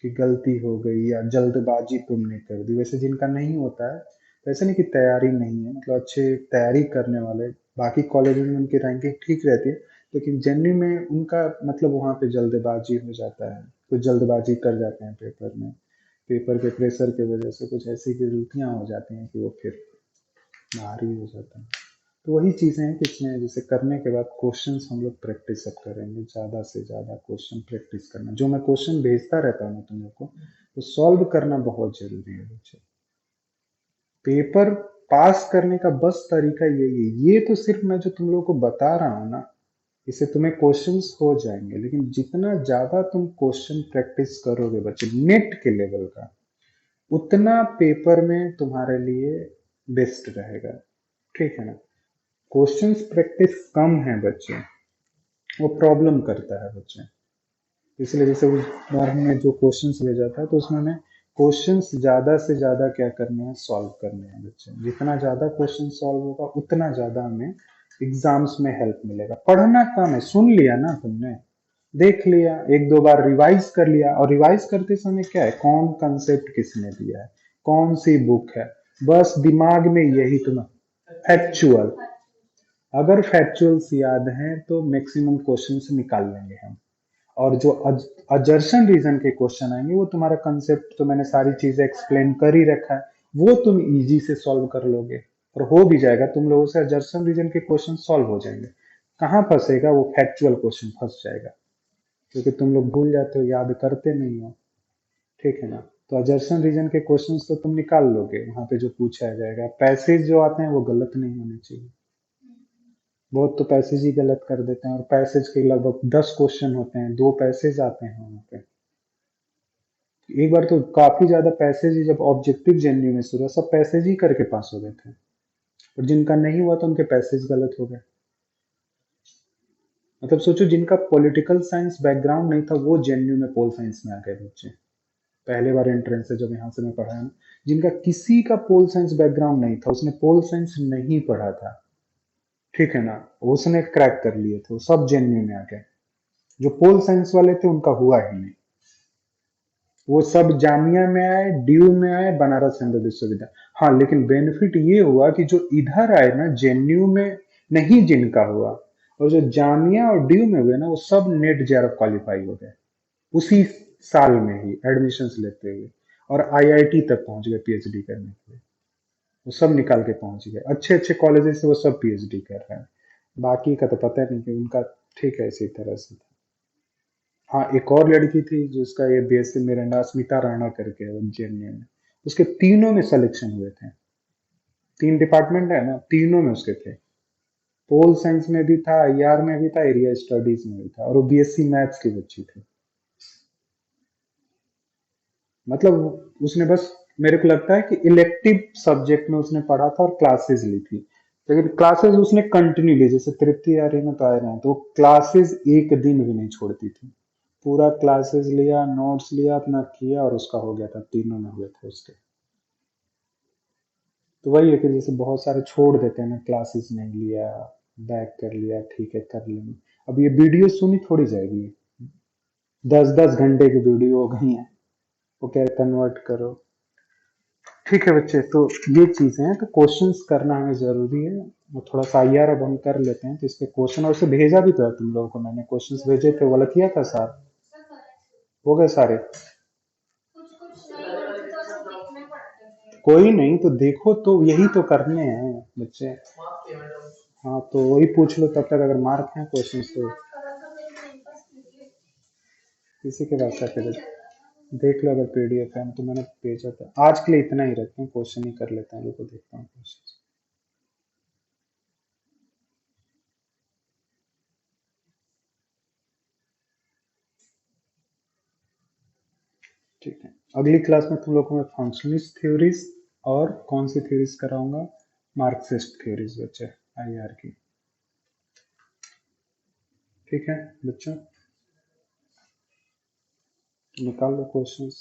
कि गलती हो गई या जल्दबाजी तुमने कर दी, वैसे जिनका नहीं होता है, तो ऐसा नहीं कि तैयारी नहीं है, मतलब अच्छे तैयारी करने वाले बाकी कॉलेज में उनकी रैंकिंग ठीक रहती है, लेकिन जेएनयू में उनका मतलब वहाँ पे जल्दबाजी हो जाता है, कुछ जल्दबाजी कर जाते हैं पेपर में। पेपर के प्रेशर की वजह से कुछ ऐसी गलतियां हो जाती हैं कि वो फिर भारी हो जाता है। तो वही चीजें हैं कि इसमें जैसे करने के बाद क्वेश्चंस हम लोग प्रैक्टिस अब करेंगे, ज्यादा से ज्यादा क्वेश्चन प्रैक्टिस करना। जो मैं क्वेश्चन भेजता रहता हूँ तुम लोग को, तो सॉल्व करना बहुत जरूरी है बच्चे। पेपर पास करने का बस तरीका यही है। ये तो सिर्फ मैं जो तुम लोग को बता रहा हूँ ना, इससे तुम्हें क्वेश्चंस हो जाएंगे, लेकिन जितना ज्यादा तुम क्वेश्चन प्रैक्टिस करोगे बच्चे नेट के लेवल का, उतना पेपर में तुम्हारे लिए बेस्ट रहेगा, ठीक है ना। क्वेश्चंस प्रैक्टिस कम है बच्चे, वो प्रॉब्लम करता है बच्चे। इसलिए जैसे उस बार हमने जो क्वेश्चंस भेजा था तो उसमें हमें क्वेश्चंस ज्यादा से ज्यादा क्या करने हैं, सॉल्व करने हैं बच्चे। जितना ज्यादा क्वेश्चन सॉल्व होगा उतना ज्यादा हमें एग्जाम्स में हेल्प मिलेगा। पढ़ना कम है, सुन लिया ना तुमने, देख लिया, 1-2 बार रिवाइज कर लिया, और रिवाइज करते समय क्या है, कौन कंसेप्ट किसने दिया है, कौन सी बुक है, बस दिमाग में यही तुम्हें फैक्चुअल। अगर फैक्चुअल्स याद हैं तो मैक्सिमम क्वेश्चंस निकाल लेंगे हम। और जो अजर्शन रीजन के क्वेश्चन आएंगे वो तुम्हारा कंसेप्ट तो मैंने सारी चीजें एक्सप्लेन कर ही रखा है, वो तुम इजी से सॉल्व कर लोगे और हो भी जाएगा। तुम लोगों से अजर्शन रीजन के क्वेश्चन सॉल्व हो जाएंगे। कहाँ फंसेगा, वो फैक्चुअल क्वेश्चन फंस जाएगा, क्योंकि तुम लोग भूल जाते हो, याद करते नहीं हो, ठीक है ना। तो अजर्शन रीजन के क्वेश्चंस तो तुम निकाल लोगे, वहां पे जो पूछा जाएगा। पैसेज जो आते हैं वो गलत नहीं होने चाहिए। बहुत तो पैसेज ही गलत कर देते हैं, और पैसेज के लगभग 10 क्वेश्चन होते हैं, 2 पैसेज आते हैं वहां पे। एक बार तो काफी ज्यादा पैसेज ही, जब ऑब्जेक्टिव जेएनयू में शुरू हुआ, सब पैसेज ही करके पास हो गए थे, और जिनका नहीं हुआ तो उनके पैसेज गलत हो गए। मतलब सोचो, जिनका पॉलिटिकल साइंस बैकग्राउंड नहीं था वो जेएनयू में पोल साइंस में आ गए बच्चे। पहले बार एंट्रेंस है जब यहाँ से मैं पढ़ा है ना, जिनका किसी का पोल साइंस बैकग्राउंड नहीं था, उसने पोल साइंस नहीं पढ़ा था, ठीक है ना, उसने क्रैक कर लिए थे, वो सब जेएनयू में आ गए। जो पोल साइंस वाले थे उनका हुआ ही नहीं, वो सब जामिया में आए, ड्यू में आए, बनारस हिंदू विश्वविद्यालय। हाँ, लेकिन बेनिफिट ये हुआ कि जो इधर आए ना जेएनयू में नहीं जिनका हुआ, और जो जामिया और ड्यू में हुए ना, वो सब नेट जेआरएफ क्वालिफाई हो गए उसी साल में ही एडमिशन लेते हुए, और आईआईटी तक पहुंच गए पीएचडी करने के लिए। वो सब निकाल के पहुंच गए, अच्छे अच्छे कॉलेजेस से वो सब पीएचडी कर रहे हैं। बाकी का तो पता नहीं कि उनका, ठीक है, इसी तरह से था। हाँ, एक और लड़की थी जिसका ये बीएससी मेरा स्मिता राणा करके है जेएनयू में, उसके तीनों में सिलेक्शन हुए थे। 3 डिपार्टमेंट है ना, तीनों में उसके थे। पोल साइंस में भी था, आईआर में भी था, एरिया स्टडीज में भी था, और वो बीएससी मैथ्स की बच्ची थी। मतलब उसने बस, मेरे को लगता है कि इलेक्टिव सब्जेक्ट में उसने पढ़ा था और क्लासेस ली थी, लेकिन क्लासेस उसने कंटिन्यू ली। जैसे तृप्ति आ रही में तो आए रहे हैं, तो क्लासेस एक दिन भी नहीं छोड़ती थी, पूरा क्लासेस लिया, नोट्स लिया, अपना किया, और उसका हो गया था। तीनों में हुए थे उसके। तो वही है कि जैसे बहुत सारे छोड़ देते हैं ना, क्लासेस नहीं लिया, बैक कर लिया, ठीक है कर लेंगे। अब ये वीडियो सुनी थोड़ी जाएगी, 10-10 घंटे की वीडियो हो गई है, वो क्या कन्वर्ट करो, ठीक है बच्चे, तो ये चीजें हैं, तो क्वेश्चंस करना हमें जरूरी है। और थोड़ा सा आईआर अब हम कर लेते हैं, तो इस पे क्वेश्चन और उसे भेजा भी तो है तुम लोगों को, मैंने क्वेश्चंस भेजे थे, वो वाला किया था सर,
सर करेक्ट।
हो गए सारे?
कुछ कुछ नहीं होते तो ऐसे देखने पड़ते थे।
कोई नहीं, तो देखो, तो यही तो करने हैं बच्चे। हाँ, तो वही पूछ लो तब तक, अगर मार्क है क्वेश्चन
मैंने
तो।
मार्क करा था मेरे पास पीडीएफ
किसी के पास
नेट
जाके
नहीं
देख
चल रहा था।
देख लो, अगर पीडीएफ है तो मैंने भेजा था। आज के लिए इतना ही रखते हैं, क्वेश्चन ही कर लेते हैं, रुको देखता हूँ क्वेश्चन। ठीक है, अगली क्लास में तुम लोग को मैं फंक्शनलिस्ट थ्योरीज और कौन सी थ्योरीज कराऊंगा, मार्क्सिस्ट थ्योरीज बच्चे, आईआर की। ठीक है बच्चों, निकाल लो क्वेश्चंस।